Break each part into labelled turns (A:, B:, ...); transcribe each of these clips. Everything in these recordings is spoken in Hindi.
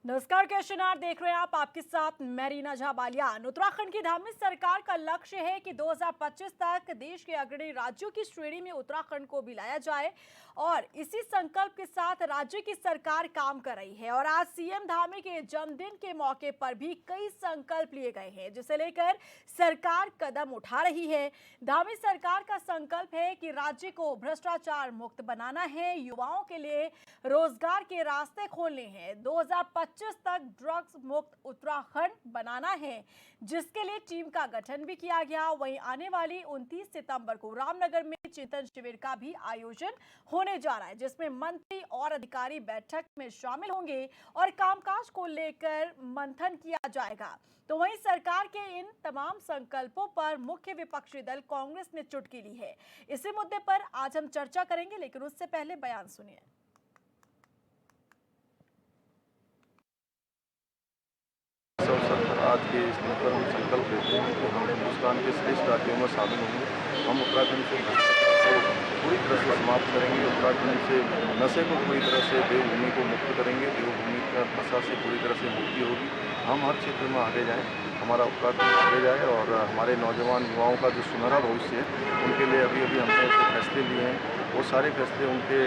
A: नमस्कार कैशनार देख रहे हैं आप, आपके साथ मैं रीना झा बालियान। उत्तराखंड की धार्मिक सरकार का लक्ष्य है कि 2025 तक देश के अग्रणी राज्यों की श्रेणी में उत्तराखंड को भी लाया जाए और इसी संकल्प के साथ राज्य की सरकार काम कर रही है। और आज सीएम धामी के जन्मदिन के मौके पर भी कई संकल्प लिए गए हैं, जिसे लेकर सरकार कदम उठा रही है। धामी सरकार का संकल्प है कि राज्य को भ्रष्टाचार मुक्त बनाना है, युवाओं के लिए रोजगार के रास्ते खोलने हैं, 2025 तक ड्रग्स मुक्त उत्तराखंड बनाना है, जिसके लिए टीम का गठन भी किया गया। वहीं आने वाली 29 सितंबर को रामनगर में चिंतन शिविर का भी आयोजन होने जा रहा है, जिसमें मंत्री और अधिकारी बैठक में शामिल होंगे और कामकाज को लेकर मंथन किया जाएगा। तो वहीं सरकार के इन तमाम संकल्पों पर मुख्य विपक्षी दल कांग्रेस ने चुटकी ली है। इसी मुद्दे पर आज हम चर्चा करेंगे, लेकिन उससे पहले बयान सुनिए।
B: आज के इस दिन पर हम संकल्प लेते हैं कि हम हिंदुस्तान के श्रेष्ठ राज्यों में शामिल होंगे। हम उत्तराखंड से भ्रष्टाचार को पूरी तरह से समाप्त करेंगे। उत्तराखंड से नशे को पूरी तरह से, देवभूमि को मुक्त करेंगे। देवभूमि का नशा से पूरी तरह से मुक्ति होगी। हम हर क्षेत्र में आगे जाएं, हमारा उत्तराखंड आगे जाए और हमारे नौजवान युवाओं का जो सुनहरा भविष्य है उनके लिए अभी हमने जो फैसले लिए हैं वो सारे फैसले उनके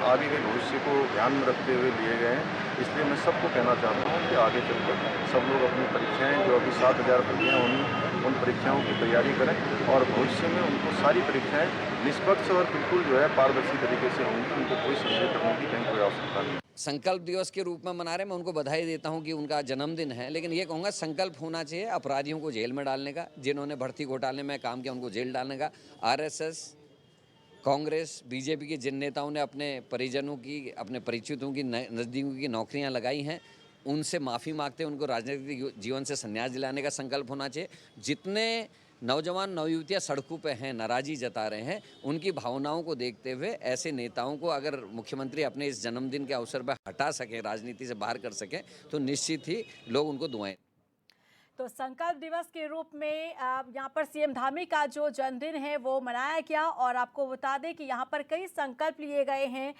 B: आगे के भविष्य को ध्यान में रखते हुए लिए गए हैं। इसलिए मैं सबको कहना चाहता हूँ कि आगे चलकर सब लोग अपनी परीक्षाएं, जो अभी 7,000 परीक्षाएं होनी, उन परीक्षाओं की तैयारी करें और भविष्य में उनको सारी परीक्षाएं निष्पक्ष और बिल्कुल जो है पारदर्शी तरीके से होंगी। उनको कोई संदेह करने की कहीं कोई आवश्यकता नहीं।
C: संकल्प दिवस के रूप में मना रहे, मैं उनको बधाई देता हूं कि उनका जन्मदिन है, लेकिन ये कहूँगा संकल्प होना चाहिए अपराधियों को जेल में डालने का, जिन्होंने भर्ती घोटाले में काम किया उनको जेल डालने का। आरएसएस, कांग्रेस, बीजेपी के जिन नेताओं ने अपने परिजनों की, अपने परिचितों की, नज़दीकों की नौकरियां लगाई हैं, उनसे माफ़ी मांगते उनको राजनीतिक जीवन से संन्यास दिलाने का संकल्प होना चाहिए। जितने नौजवान नवयुवतियाँ सड़कों पे हैं, नाराज़गी जता रहे हैं, उनकी भावनाओं को देखते हुए ऐसे नेताओं को अगर मुख्यमंत्री अपने इस जन्मदिन के अवसर पर हटा सकें, राजनीति से बाहर कर सकें, तो निश्चित ही लोग उनको दुआएं।
A: तो संकल्प दिवस के रूप में यहाँ पर सीएम धामी का जो जन्मदिन है वो मनाया गया। और आपको बता दें कि यहाँ पर कई संकल्प लिए गए हैं।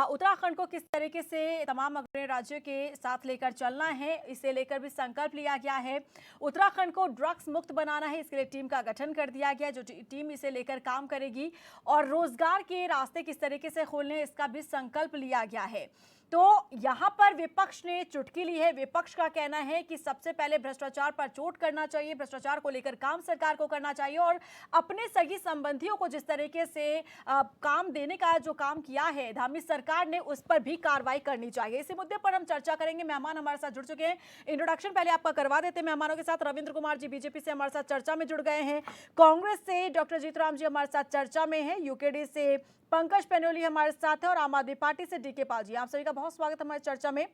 A: उत्तराखंड को किस तरीके से तमाम अग्रणी राज्यों के साथ लेकर चलना है, इसे लेकर भी संकल्प लिया गया है। उत्तराखंड को ड्रग्स मुक्त बनाना है, इसके लिए टीम का गठन कर दिया गया, जो टीम इसे लेकर काम करेगी। और रोजगार के रास्ते किस तरीके से खोलने, इसका भी संकल्प लिया गया है। तो यहां पर विपक्ष ने चुटकी ली है। विपक्ष का कहना है कि सबसे पहले भ्रष्टाचार पर चोट करना चाहिए, भ्रष्टाचार को लेकर काम सरकार को करना चाहिए और अपने सगी संबंधियों को जिस तरीके से काम देने का जो काम किया है धामी सरकार ने, उस पर भी कार्रवाई करनी चाहिए। इसी मुद्दे पर हम चर्चा करेंगे। मेहमान हमारे साथ जुड़ चुके हैं। इंट्रोडक्शन पहले आपका करवा देते हैं मेहमानों के साथ। रविंद्र कुमार जी बीजेपी से हमारे साथ चर्चा में जुड़ गए हैं। कांग्रेस से डॉक्टर जीतराम जी हमारे साथ चर्चा में है। यूकेडी से पंकज पेनोली हमारे साथ है और आम आदमी पार्टी से डीके पाल जी। आप सभी का बहुत स्वागत है हमारी चर्चा में।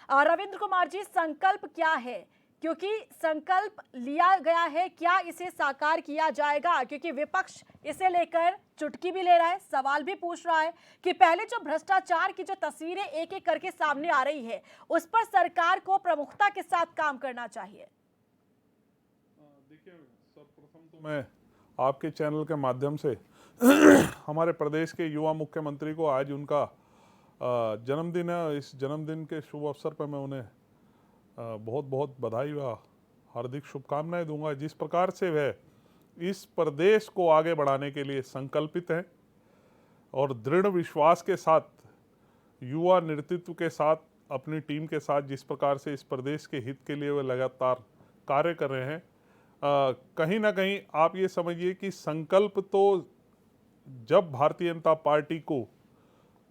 A: रविंद्र कुमार जी, संकल्प क्या है, क्योंकि संकल्प लिया गया है, क्या इसे साकार किया जाएगा? क्योंकि विपक्ष इसे लेकर चुटकी भी ले रहा है, सवाल भी पूछ रहा है कि पहले जो भ्रष्टाचार की जो तस्वीरें एक एक करके सामने आ रही है, उस पर सरकार को प्रमुखता के साथ काम करना चाहिए।
D: देखिए, सर्वप्रथम तो मैं आपके चैनल के माध्यम से हमारे प्रदेश के युवा मुख्यमंत्री को आज उनका जन्मदिन है, इस जन्मदिन के शुभ अवसर पर मैं उन्हें बहुत बहुत बधाई व हार्दिक शुभकामनाएं दूंगा। जिस प्रकार से वह इस प्रदेश को आगे बढ़ाने के लिए संकल्पित हैं और दृढ़ विश्वास के साथ, युवा नेतृत्व के साथ, अपनी टीम के साथ जिस प्रकार से इस प्रदेश के हित के लिए वे लगातार कार्य कर रहे हैं, कहीं ना कहीं आप ये समझिए कि संकल्प तो जब भारतीय जनता पार्टी को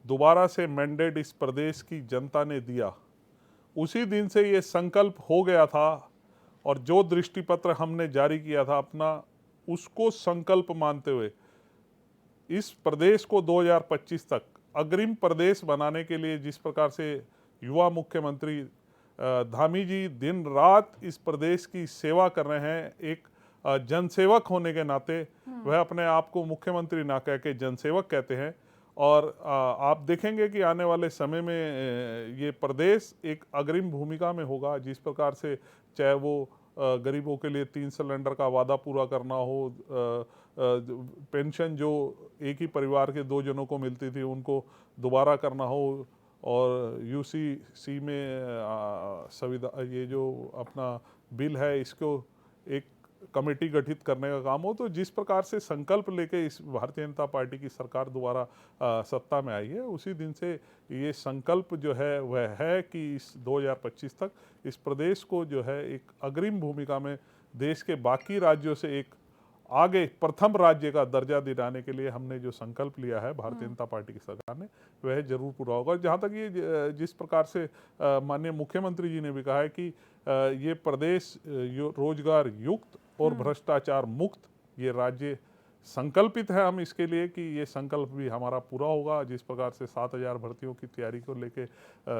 D: दोबारा से मैंडेट इस प्रदेश की जनता ने दिया, उसी दिन से ये संकल्प हो गया था। और जो दृष्टिपत्र हमने जारी किया था अपना, उसको संकल्प मानते हुए इस प्रदेश को 2025 तक अग्रिम प्रदेश बनाने के लिए जिस प्रकार से युवा मुख्यमंत्री धामी जी दिन रात इस प्रदेश की सेवा कर रहे हैं, एक जनसेवक होने के नाते वह अपने आप को मुख्यमंत्री ना कह के जनसेवक कहते हैं। और आप देखेंगे कि आने वाले समय में ये प्रदेश एक अग्रिम भूमिका में होगा। जिस प्रकार से चाहे वो गरीबों के लिए 3 सिलेंडर का वादा पूरा करना हो, पेंशन जो एक ही परिवार के 2 जनों को मिलती थी उनको दोबारा करना हो, और यूसीसी में संविधान ये जो अपना बिल है इसको एक कमेटी गठित करने का काम हो। तो जिस प्रकार से संकल्प लेके इस भारतीय जनता पार्टी की सरकार दोबारा सत्ता में आई है, उसी दिन से ये संकल्प जो है वह है कि इस 2025 तक इस प्रदेश को जो है एक अग्रिम भूमिका में देश के बाकी राज्यों से एक आगे प्रथम राज्य का दर्जा दिलाने के लिए हमने जो संकल्प लिया है भारतीय जनता पार्टी की सरकार ने, वह जरूर पूरा होगा। जहाँ तक ये जिस प्रकार से माननीय मुख्यमंत्री जी ने भी कहा है कि ये प्रदेश रोजगार युक्त और भ्रष्टाचार मुक्त ये राज्य संकल्पित है हम इसके लिए कि ये संकल्प भी हमारा पूरा होगा। जिस प्रकार से 7000 भर्तियों की तैयारी को लेके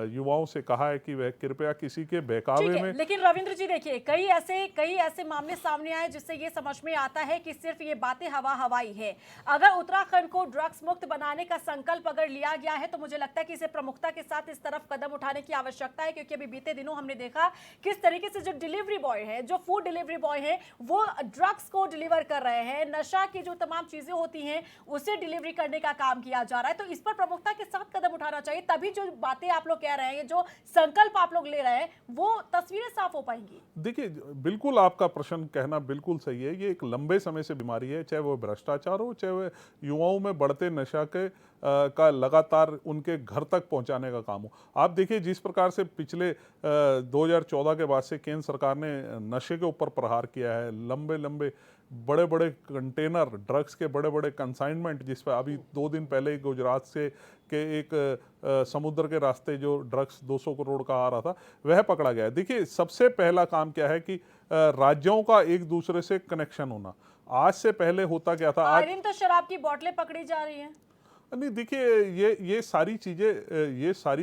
D: युवाओं से कहा है कि वह कृपया किसी के बहकावे में।
A: लेकिन रविंद्र जी देखिए, कई ऐसे मामले सामने आए जिससे ये समझ में आता है कि सिर्फ ये बातें हवाई है। अगर उत्तराखंड को ड्रग्स मुक्त बनाने का संकल्प अगर लिया गया है तो मुझे लगता है कि इसे प्रमुखता के साथ इस तरफ कदम उठाने की आवश्यकता है, क्योंकि अभी बीते दिनों हमने देखा किस तरीके से जो डिलीवरी बॉय है, जो फूड डिलीवरी बॉय है, वो ड्रग्स को डिलीवर कर रहे हैं। नशा की तमाम चीजें होती हैं उसे डिलीवरी करने का काम किया जा रहा है। तो इस पर प्रमुखता के साथ कदम उठाना चाहिए, तभी जो बातें आप लोग कह रहे हैं, जो संकल्प आप लोग ले रहे हैं, वो तस्वीरें साफ हो पाएंगी। देखिए,
D: बिल्कुल आपका प्रश्न कहना बिल्कुल सही है। ये एक लंबे समय से बीमारी है, चाहे वो भ्रष्टाचार हो, चाहे वो युवाओं में बढ़ते नशा के का लगातार उनके घर तक पहुंचाने का काम हो। आप देखिए जिस प्रकार से पिछले 2014 के बाद से केंद्र सरकार ने नशे के ऊपर प्रहार किया है, लंबे लंबे बड़े बड़े कंटेनर ड्रग्स के बड़े बड़े कंसाइनमेंट, जिस पर अभी 2 दिन पहले गुजरात से के एक समुद्र के रास्ते जो ड्रग्स 200 करोड़ का आ रहा था वह पकड़ा गया है। देखिए सबसे पहला काम क्या है कि राज्यों का एक दूसरे से कनेक्शन होना। आज से पहले होता क्या था,
A: आज तो शराब की बोतलें पकड़ी जा रही हैं।
D: नहीं देखिए ये सारी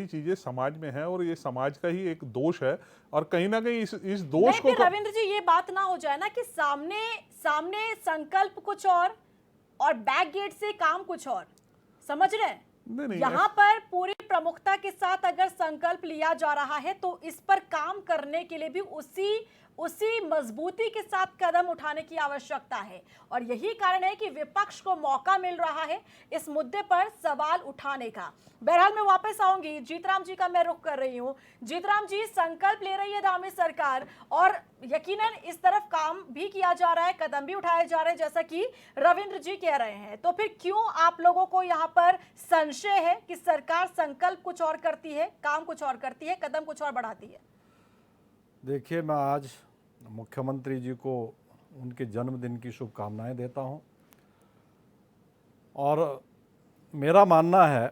D: चीजें समाज में है और ये समाज का ही एक दोष है और कहीं ना कहीं इस दोष को
A: रविंद्र जी ये बात ना हो जाए ना कि सामने संकल्प कुछ और बैक गेट से काम कुछ और, समझ रहे हैं?
D: नहीं,
A: यहाँ पर पूरी प्रमुखता के साथ अगर संकल्प लिया जा रहा है तो इस पर काम करने के लिए भी उसी मजबूती के साथ कदम उठाने की आवश्यकता है। और यही कारण है कि विपक्ष को मौका मिल रहा है इस मुद्दे पर सवाल उठाने का। बहरहाल मैं वापस आऊंगी, जीतराम जी का मैं रुख कर रही हूं। जीतराम जी, संकल्प ले रही है धामी सरकार और यकीनन इस तरफ काम भी किया जा रहा है, कदम भी उठाए जा रहे हैं जैसा कि रविंद्र जी कह रहे हैं। तो फिर क्यों आप लोगों को यहाँ पर संशय है कि सरकार संकल्प कुछ और करती है, काम कुछ और करती है, कदम कुछ और बढ़ाती है?
E: देखिए, मैं आज मुख्यमंत्री जी को उनके जन्मदिन की शुभकामनाएं देता हूं और मेरा मानना है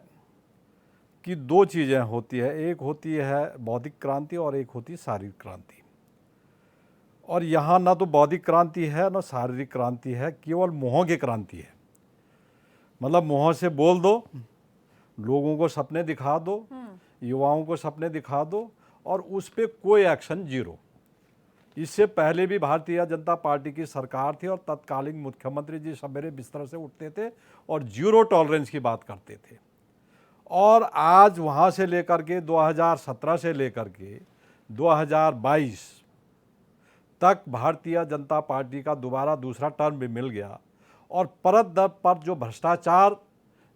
E: कि 2 चीज़ें होती है, एक होती है बौद्धिक क्रांति और एक होती है शारीरिक क्रांति। और यहाँ ना तो बौद्धिक क्रांति है ना शारीरिक क्रांति है, केवल मुँहों की क्रांति है। मतलब मुँहों से बोल दो, लोगों को सपने दिखा दो, युवाओं को सपने दिखा दो और उस पर कोई एक्शन जीरो। इससे पहले भी भारतीय जनता पार्टी की सरकार थी और तत्कालीन मुख्यमंत्री जी सवेरे बिस्तर से उठते थे और जीरो टॉलरेंस की बात करते थे। और आज वहाँ से लेकर के 2017 से लेकर के 2022 तक भारतीय जनता पार्टी का दोबारा दूसरा टर्म भी मिल गया और परत दर पर जो भ्रष्टाचार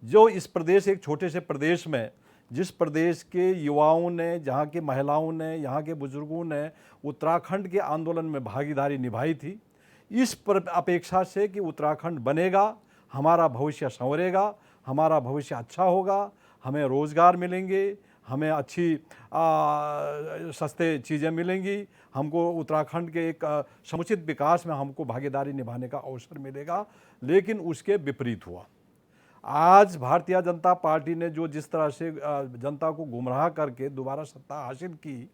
E: जो इस प्रदेश, एक छोटे से प्रदेश में, जिस प्रदेश के युवाओं ने, जहाँ के महिलाओं ने, यहाँ के बुजुर्गों ने उत्तराखंड के आंदोलन में भागीदारी निभाई थी, इस पर अपेक्षा से कि उत्तराखंड बनेगा, हमारा भविष्य संवरेगा, हमारा भविष्य अच्छा होगा, हमें रोज़गार मिलेंगे, हमें अच्छी सस्ते चीज़ें मिलेंगी, हमको उत्तराखंड के एक समुचित विकास में हमको भागीदारी निभाने का अवसर मिलेगा। लेकिन उसके विपरीत हुआ। आज भारतीय जनता पार्टी ने जो जिस तरह से जनता को गुमराह करके दोबारा सत्ता हासिल की,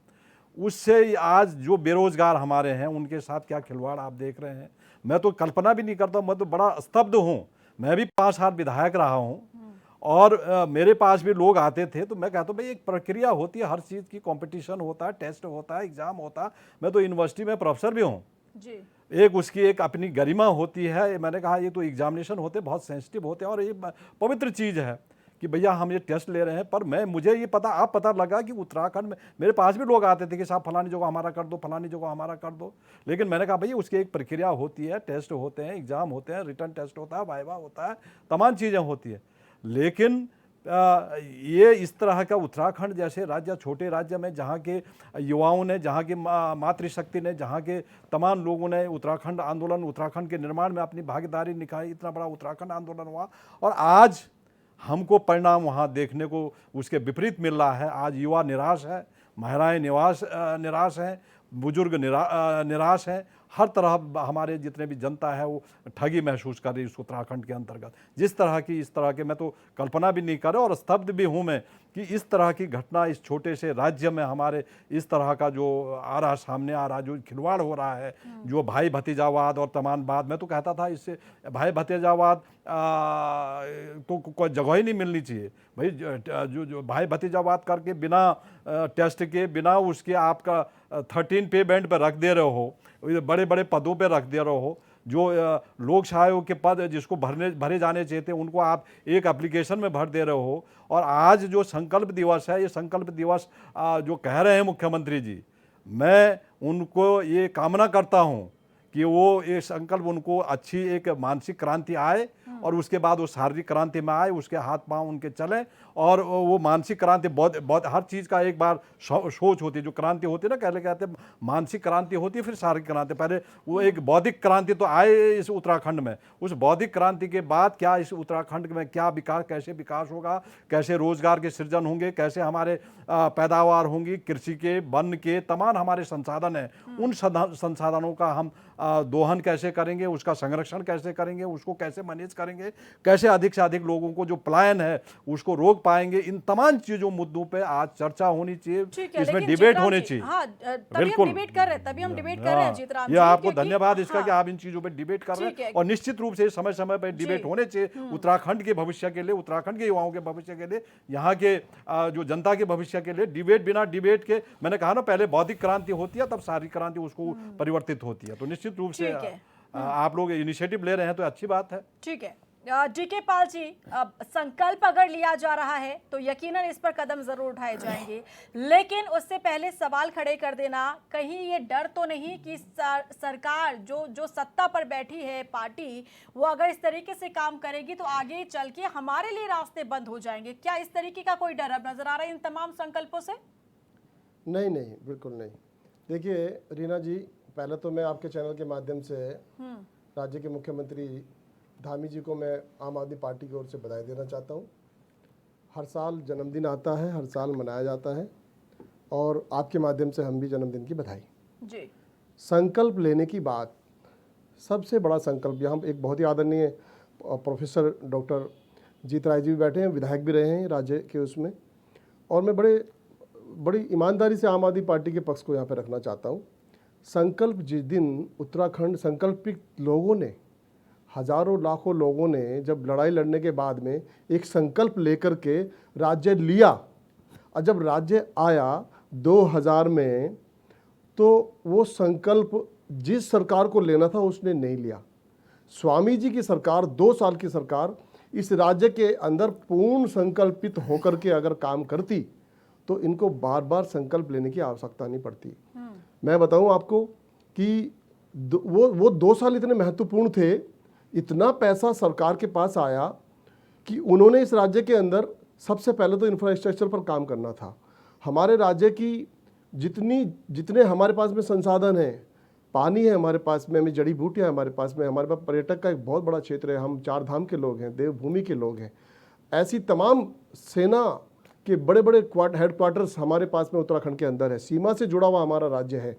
E: उससे आज जो बेरोजगार हमारे हैं उनके साथ क्या खिलवाड़ आप देख रहे हैं। मैं तो कल्पना भी नहीं करता, मैं तो बड़ा स्तब्ध हूँ। मैं भी 5 साल विधायक रहा हूँ और मेरे पास भी लोग आते थे तो मैं कहता हूँ भाई एक प्रक्रिया होती है, हर चीज़ की कंपटीशन होता है, टेस्ट होता है, एग्ज़ाम होता है। मैं तो यूनिवर्सिटी में प्रोफेसर भी हूँ जी। एक उसकी एक अपनी गरिमा होती है। मैंने कहा ये तो एग्जामिनेशन होते बहुत सेंसिटिव होते हैं और ये पवित्र चीज़ है कि भैया हम ये टेस्ट ले रहे हैं। पर मुझे ये पता लगा कि उत्तराखंड में मेरे पास भी लोग आते थे कि साहब फलानी जगह हमारा कर दो, फलानी जगह हमारा कर दो। लेकिन मैंने कहा भैया उसकी एक प्रक्रिया होती है, टेस्ट होते हैं, एग्ज़ाम होते हैं, रिटर्न टेस्ट होता है, वाइवा होता है, तमाम चीज़ें होती है। लेकिन ये इस तरह का उत्तराखंड जैसे राज्य, छोटे राज्य में जहाँ के युवाओं ने, जहाँ की मातृशक्ति ने, जहाँ के तमाम लोगों ने उत्तराखंड आंदोलन, उत्तराखंड के निर्माण में अपनी भागीदारी निभाई, इतना बड़ा उत्तराखंड आंदोलन हुआ, और आज हमको परिणाम वहाँ देखने को उसके विपरीत मिल रहा है। आज युवा निराश है, महिलाएं निराश हैं, बुजुर्ग निराश हैं, हर तरह हमारे जितने भी जनता है वो ठगी महसूस कर रही है इस उत्तराखंड के अंतर्गत। जिस तरह की, इस तरह के, मैं तो कल्पना भी नहीं कर रहा और स्तब्ध भी हूँ मैं कि इस तरह की घटना इस छोटे से राज्य में हमारे इस तरह का जो आ रहा, सामने आ रहा, जो खिलवाड़ हो रहा है, जो भाई भतीजावाद और तमाम बात, मैं तो कहता था इससे भाई भतीजावाद को कोई जगह ही नहीं मिलनी चाहिए भाई। जो भाई भतीजावाद करके बिना टेस्ट के, बिना उसके आपका 13 पे बैंड पर रख दे रहे हो, बड़े बड़े पदों पे रख दे रहे हो, जो लोक सहायक के पद जिसको भरे जाने चाहिए थे उनको आप एक एप्लीकेशन में भर दे रहे हो। और आज जो संकल्प दिवस है, ये संकल्प दिवस जो कह रहे हैं मुख्यमंत्री जी, मैं उनको ये कामना करता हूँ कि वो ये संकल्प उनको अच्छी एक मानसिक क्रांति आए और उसके बाद वो शारीरिक क्रांति में आए, उसके हाथ पांव उनके चलें, और वो मानसिक क्रांति बहुत हर चीज़ का एक बार सोच होती है, जो क्रांति होती है ना, कहते हैं मानसिक क्रांति होती है, फिर शारीरिक क्रांति, पहले वो एक बौद्धिक क्रांति तो आए इस उत्तराखंड में। उस बौद्धिक क्रांति के बाद क्या इस उत्तराखंड में क्या विकास, कैसे विकास होगा, कैसे रोजगार के सृजन होंगे, कैसे हमारे पैदावार होंगी, कृषि के, वन के तमाम हमारे संसाधन हैं, उन संसाधनों का हम दोहन कैसे करेंगे, उसका संरक्षण कैसे करेंगे, उसको कैसे मैनेज करेंगे, कैसे अधिक से अधिक लोगों को जो पलायन है उसको रोक पाएंगे, इन तमाम चीजों मुद्दों पे आज चर्चा होनी चाहिए, इसमें डिबेट होनी चाहिए।
A: हाँ,
E: बिल्कुल,
A: तभी हम डिबेट कर रहे हैं जीतराम
E: ये
A: जी,
E: आपको
A: क्योंकि-
E: धन्यवाद इसका
A: हाँ,
E: कि आप इन चीजों पे डिबेट कर रहे हैं, और निश्चित रूप से समय समय पर डिबेट होने चाहिए उत्तराखंड के भविष्य के लिए, उत्तराखंड के युवाओं के भविष्य के लिए, यहाँ के जो जनता के भविष्य के लिए। डिबेट, बिना डिबेट के, मैंने कहा ना, पहले बौद्धिक क्रांति होती है, तब शारीरिक क्रांति उसको परिवर्तित होती है। तो निश्चित रूप से आप लोग इनिशिएटिव ले रहे हैं तो अच्छी बात है।
A: ठीक है। डीके पाल जी, अब संकल्प अगर लिया जा रहा है तो यकीनन इस पर कदम जरूर उठाए जाएंगे, लेकिन उससे पहले सवाल खड़े कर देना, कहीं ये डर तो नहीं कि सरकार जो सत्ता पर बैठी है पार्टी, वो अगर इस तरीके से काम करेगी तो आगे चल के हमारे लिए रास्ते बंद हो जाएंगे? क्या इस तरीके का कोई डर अब नजर आ रहा है इन तमाम संकल्पों से?
F: नहीं, बिल्कुल नहीं। देखिए रीना जी, पहले तो मैं आपके चैनल के माध्यम से राज्य के मुख्यमंत्री धामी जी को मैं आम आदमी पार्टी की ओर से बधाई देना चाहता हूँ। हर साल जन्मदिन आता है, हर साल मनाया जाता है, और आपके माध्यम से हम भी जन्मदिन की बधाई
A: जी।
F: संकल्प लेने की बात, सबसे बड़ा संकल्प, यहाँ एक बहुत ही आदरणीय प्रोफेसर डॉक्टर जीत राय जी भी बैठे हैं, विधायक भी रहे हैं राज्य के उसमें, और मैं बड़ी ईमानदारी से आम आदमी पार्टी के पक्ष को यहाँ पर रखना चाहता हूँ। संकल्प जिस दिन उत्तराखंड संकल्पित लोगों ने, हजारों लाखों लोगों ने जब लड़ाई लड़ने के बाद में एक संकल्प लेकर के राज्य लिया, और जब राज्य आया 2000 में, तो वो संकल्प जिस सरकार को लेना था उसने नहीं लिया। स्वामी जी की सरकार, 2 साल की सरकार, इस राज्य के अंदर पूर्ण संकल्पित होकर के अगर काम करती तो इनको बार बार संकल्प लेने की आवश्यकता नहीं पड़ती। मैं बताऊं आपको कि वो 2 साल इतने महत्वपूर्ण थे, इतना पैसा सरकार के पास आया कि उन्होंने इस राज्य के अंदर सबसे पहले तो इंफ्रास्ट्रक्चर पर काम करना था। हमारे राज्य की जितने हमारे पास में संसाधन हैं, पानी है हमारे पास में, हमें जड़ी बूटियाँ हमारे पास में, हमारे पास पर्यटक का एक बहुत बड़ा क्षेत्र है, हम 4 धाम के लोग हैं, देवभूमि के लोग हैं, ऐसी तमाम सेना के बड़े बड़े हेडक्वार्टर्स हमारे पास में उत्तराखंड के अंदर है, सीमा से जुड़ा हुआ हमारा राज्य है।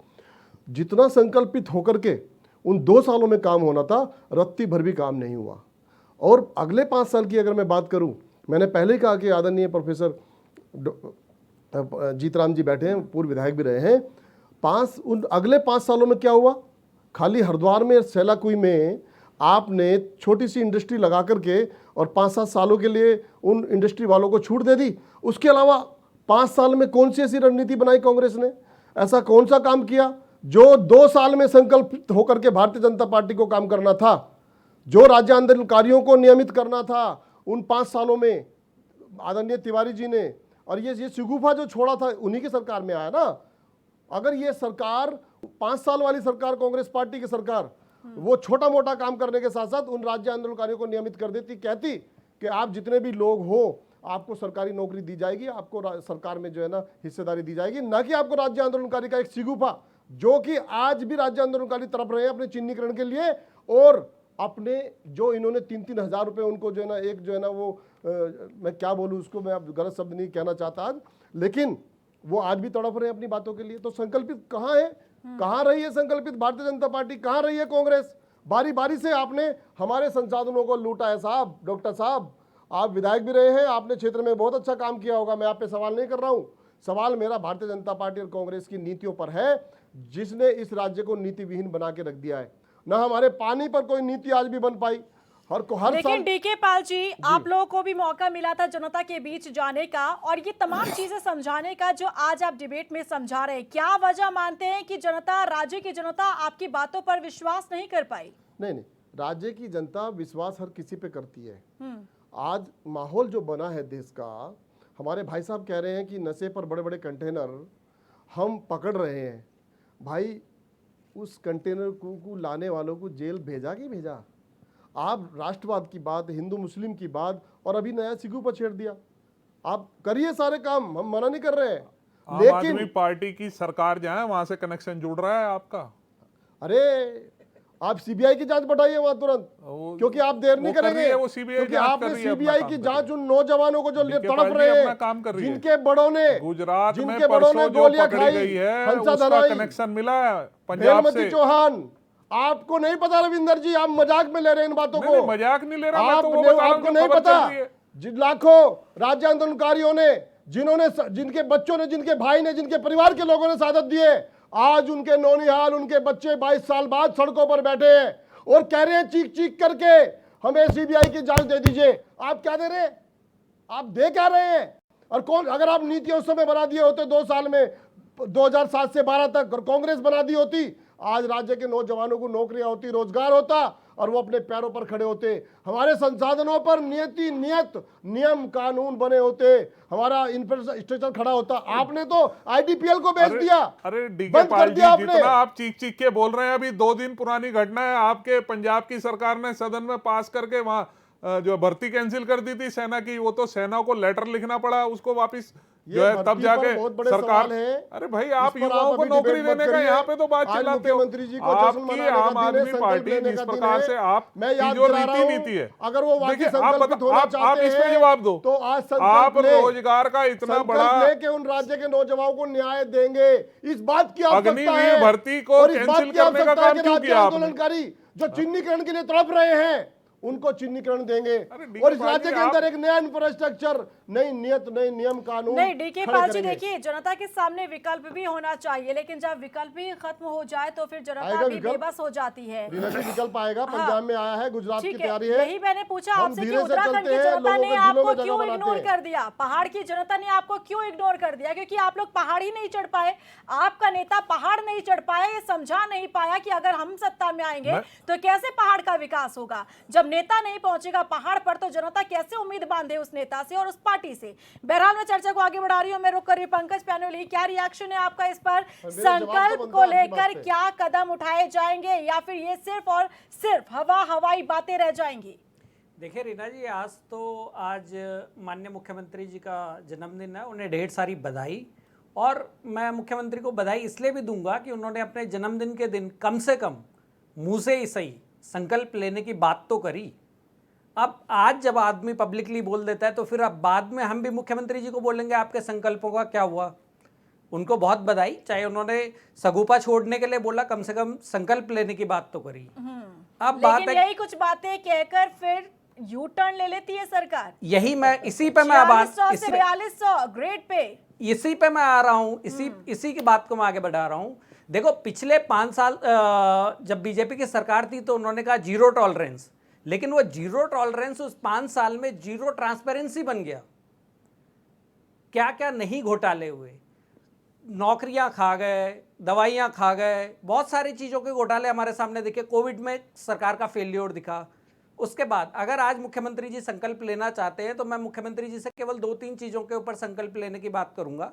F: जितना संकल्पित होकर के उन 2 सालों में काम होना था, रत्ती भर भी काम नहीं हुआ। और अगले 5 साल की अगर मैं बात करूं, मैंने पहले ही कहा कि आदरणीय प्रोफेसर जीतराम जी बैठे हैं, पूर्व विधायक भी रहे हैं, उन अगले 5 सालों में क्या हुआ? खाली हरिद्वार में, सेलाकुई में आपने छोटी सी इंडस्ट्री लगा करके और 5-7 सालों के लिए उन इंडस्ट्री वालों को छूट दे दी। उसके अलावा 5 साल में कौन सी ऐसी रणनीति बनाई कांग्रेस ने? ऐसा कौन सा काम किया जो 2 साल में संकल्पित होकर के भारतीय जनता पार्टी को काम करना था, जो राज्य आंदोलनकारियों को नियमित करना था, उन 5 सालों में आदरणीय तिवारी जी ने, और ये शिगुफा जो छोड़ा था उन्हीं की सरकार में आया ना। अगर ये सरकार 5 साल वाली सरकार, कांग्रेस पार्टी की सरकार, वो छोटा मोटा काम करने के साथ साथ उन राज्य आंदोलनकारियों को नियमित कर देती, कहती कि आप जितने भी लोग हो आपको सरकारी नौकरी दी जाएगी, आपको सरकार में जो है ना हिस्सेदारी दी जाएगी, ना कि आपको राज्य आंदोलनकारी का एक सिगुफा, जो कि आज भी राज्य आंदोलनकारी तड़प रहे हैं अपने चिन्हीकरण के लिए, और अपने जो इन्होंने 3-3 हज़ार रुपये उनको जो है ना एक जो है ना वो मैं क्या बोलूँ उसको, मैं अब गलत शब्द नहीं कहना चाहता आज, लेकिन वो आज भी तड़प रहे हैं अपनी बातों के लिए। तो संकल्पित कहाँ है, कहाँ रही है संकल्पित भारतीय जनता पार्टी, कहाँ रही है कांग्रेस? बारी बारी से आपने हमारे संसाधनों को लूटा है साहब। डॉक्टर साहब, आप विधायक भी रहे हैं, आपने क्षेत्र में बहुत अच्छा काम किया होगा, मैं आप पे सवाल नहीं कर रहा हूँ। सवाल मेरा भारतीय जनता पार्टी और कांग्रेस की नीतियों पर है, जिसने इस राज्य को नीति विहीन बना के रख दिया है। ना हमारे पानी पर कोई नीति आज भी बन पाई। हर
A: लेकिन डीके पाल जी, आप लोगों को भी मौका मिला था जनता के बीच जाने का और ये तमाम चीजें समझाने का जो आज आप डिबेट में समझा रहे हैं। क्या वजह मानते हैं कि जनता, राज्य की जनता आपकी बातों पर विश्वास नहीं कर पाई?
F: नहीं, राज्य की जनता विश्वास हर किसी पे करती है। आज माहौल जो बना है देश का, हमारे भाई साहब कह रहे हैं कि नशे पर बड़े बड़े कंटेनर हम पकड़ रहे हैं। भाई, उस कंटेनर को लाने वालों को जेल भेजा कि भेजा? आप राष्ट्रवाद की बात, हिंदू मुस्लिम की बात, और अभी नया सिगू पर छेड़ दिया। आप करिए सारे काम, हम मना नहीं कर रहे हैं,
D: आम आदमी पार्टी की सरकार जहाँ है वहां से कनेक्शन जुड़ रहा है आपका।
F: अरे आप सीबीआई की जांच बढ़ाइए वहां तुरंत, क्योंकि आप देर नहीं करेंगे, क्योंकि आपने सीबीआई की जांच उन नौजवानों को जो तड़प रहे हैं, जिनके बड़ों ने
D: गुजरात में परसों जो पकड़ी गई है उसका कनेक्शन मिला है पंजाब से।
F: चौहान, आपको नहीं पता रविंदर जी, आप मजाक में ले रहे हैं इन बातों को।
D: मजाक नहीं ले रहा,
F: आपको नहीं पता लाखों राज्य आंदोलनकारियों ने, जिनके बच्चों ने, जिनके भाई ने, जिनके परिवार के लोगों ने शहादत दिए, आज उनके नौनिहाल, उनके बच्चे 22 साल बाद सड़कों पर बैठे हैं और कह रहे हैं चीख चीख करके, हमें सीबीआई की जांच दे दीजिए। आप क्या दे रहे हैं? आप दे क्या रहे हैं? और कौन, अगर आप नीति उस समय बना दिए होते 2 साल में, 2007 से 12 तक, और कांग्रेस बना दी होती, आज राज्य के नौजवानों को नौकरियां होती, रोजगार होता, और वो अपने पैरों पर खड़े होते। हमारे संसाधनों पर नियत नियम कानून बने होते, हमारा इंफ्रास्ट्रक्चर खड़ा होता। आपने तो आईडीपीएल को बेच दिया।
D: अरे डीके पाल जी, जितना आप चीख चीख के बोल रहे हैं, अभी 2 दिन पुरानी घटना है, आपके पंजाब की सरकार ने सदन में पास करके वहां जो भर्ती कैंसिल कर दी थी सेना की, वो तो सेना को लेटर लिखना पड़ा उसको वापिस जो है, तब जाके सरकार। अरे भाई, आप युवाओं को नौकरी देने का यहाँ पे तो बात चिल्लाते हो। आपकी आम आदमी पार्टी जिस प्रकार से आप जो नीति है,
F: अगर वो
D: देखिए आप इस पे जवाब दो।
F: तो आज
D: आप रोजगार का इतना बड़ा
F: लेके उन राज्य के नौजवानों को न्याय देंगे, इस बात की
D: अग्निवीर भर्ती को कैंसिल करने का काम क्यों किया आपने?
F: आंदोलनकारी जो चिन्हीकरण के लिए तड़प रहे हैं, उनको चिन्हीकरण देंगे, और इस राज्य के अंदर एक नया इंफ्रास्ट्रक्चर, नई नियत, नई नियम कानून।
A: नहीं डीके पाल जी, देखिए जनता के सामने विकल्प भी होना चाहिए, लेकिन जब विकल्प ही खत्म हो जाए तो फिर जनता भी बेबस हो जाती है।
F: विकल्प आएगा, पंजाब में आया है, गुजरात की तैयारी है।
A: यही मैंने पूछा आपसे कि उत्तराखंड की जनता ने आपको क्यों इग्नोर कर दिया, पहाड़ की जनता ने आपको क्यों इग्नोर कर दिया? क्योंकि आप लोग पहाड़ ही नहीं चढ़ पाए, आपका नेता पहाड़ नहीं चढ़ पाया, ये समझा नहीं पाया कि अगर हम सत्ता में आएंगे तो कैसे पहाड़ का विकास होगा। जब नेता नहीं पहुंचेगा पहाड़ पर तो जनता कैसे उम्मीद बांधे उस नेता से और उस पार्टी से? बहरहाल मैं चर्चा को आगे बढ़ा रही हूं, मैं रुक कर रही पंकज पैनोली, क्या रिएक्शन है आपका इस पर? संकल्प को लेकर क्या कदम उठाए जाएंगे या फिर ये सिर्फ और सिर्फ हवाई बातें रह जाएंगी?
G: देखिए रीना जी, आज माननीय मुख्यमंत्री जी का जन्मदिन है, उन्हें ढेर सारी बधाई। और मैं मुख्यमंत्री को बधाई इसलिए भी दूंगा कि उन्होंने अपने जन्मदिन के दिन कम से कम मुंह से ही सही संकल्प लेने की बात तो करी। अब आज जब आदमी पब्लिकली बोल देता है तो फिर अब बाद में हम भी मुख्यमंत्री जी को बोलेंगे आपके संकल्पों का क्या हुआ। उनको बहुत बधाई, चाहे उन्होंने सगुपा छोड़ने के लिए बोला, कम से कम संकल्प लेने की बात तो करी। अब बात है,
A: यही कुछ बातें कहकर फिर यू टर्न ले लेती है सरकार।
G: यही मैं इसी पे मैं अब
A: 4200 ग्रेड पे
G: इसी पे मैं आ रहा हूँ, इसी की बात को मैं आगे बढ़ा रहा हूँ। देखो पिछले 5 साल जब बीजेपी की सरकार थी तो उन्होंने कहा जीरो टॉलरेंस, लेकिन वो जीरो टॉलरेंस उस 5 साल में जीरो ट्रांसपेरेंसी बन गया। क्या क्या नहीं घोटाले हुए, नौकरियां खा गए, दवाइयां खा गए, बहुत सारी चीज़ों के घोटाले हमारे सामने दिखे। कोविड में सरकार का फेल्योर दिखा। उसके बाद अगर आज मुख्यमंत्री जी संकल्प लेना चाहते हैं तो मैं मुख्यमंत्री जी से केवल 2-3 चीज़ों के ऊपर संकल्प लेने की बात करूंगा।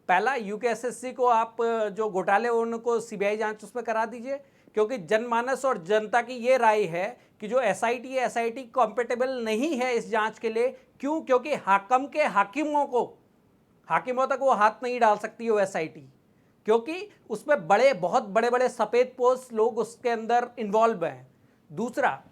G: पहला, यूकेएसएससी को आप जो घोटाले उनको सीबीआई जांच उसमें करा दीजिए। क्योंकि जनमानस और जनता की ये राय है कि जो एसआईटी है, एसआईटी कॉम्पेटेबल नहीं है इस जांच के लिए। क्यों? क्योंकि हाकिमों तक वो हाथ नहीं डाल सकती वो एसआईटी, क्योंकि उसमें बहुत बड़े बड़े सफेद पोस्ट लोग उसके अंदर इन्वॉल्व हैं। दूसरा,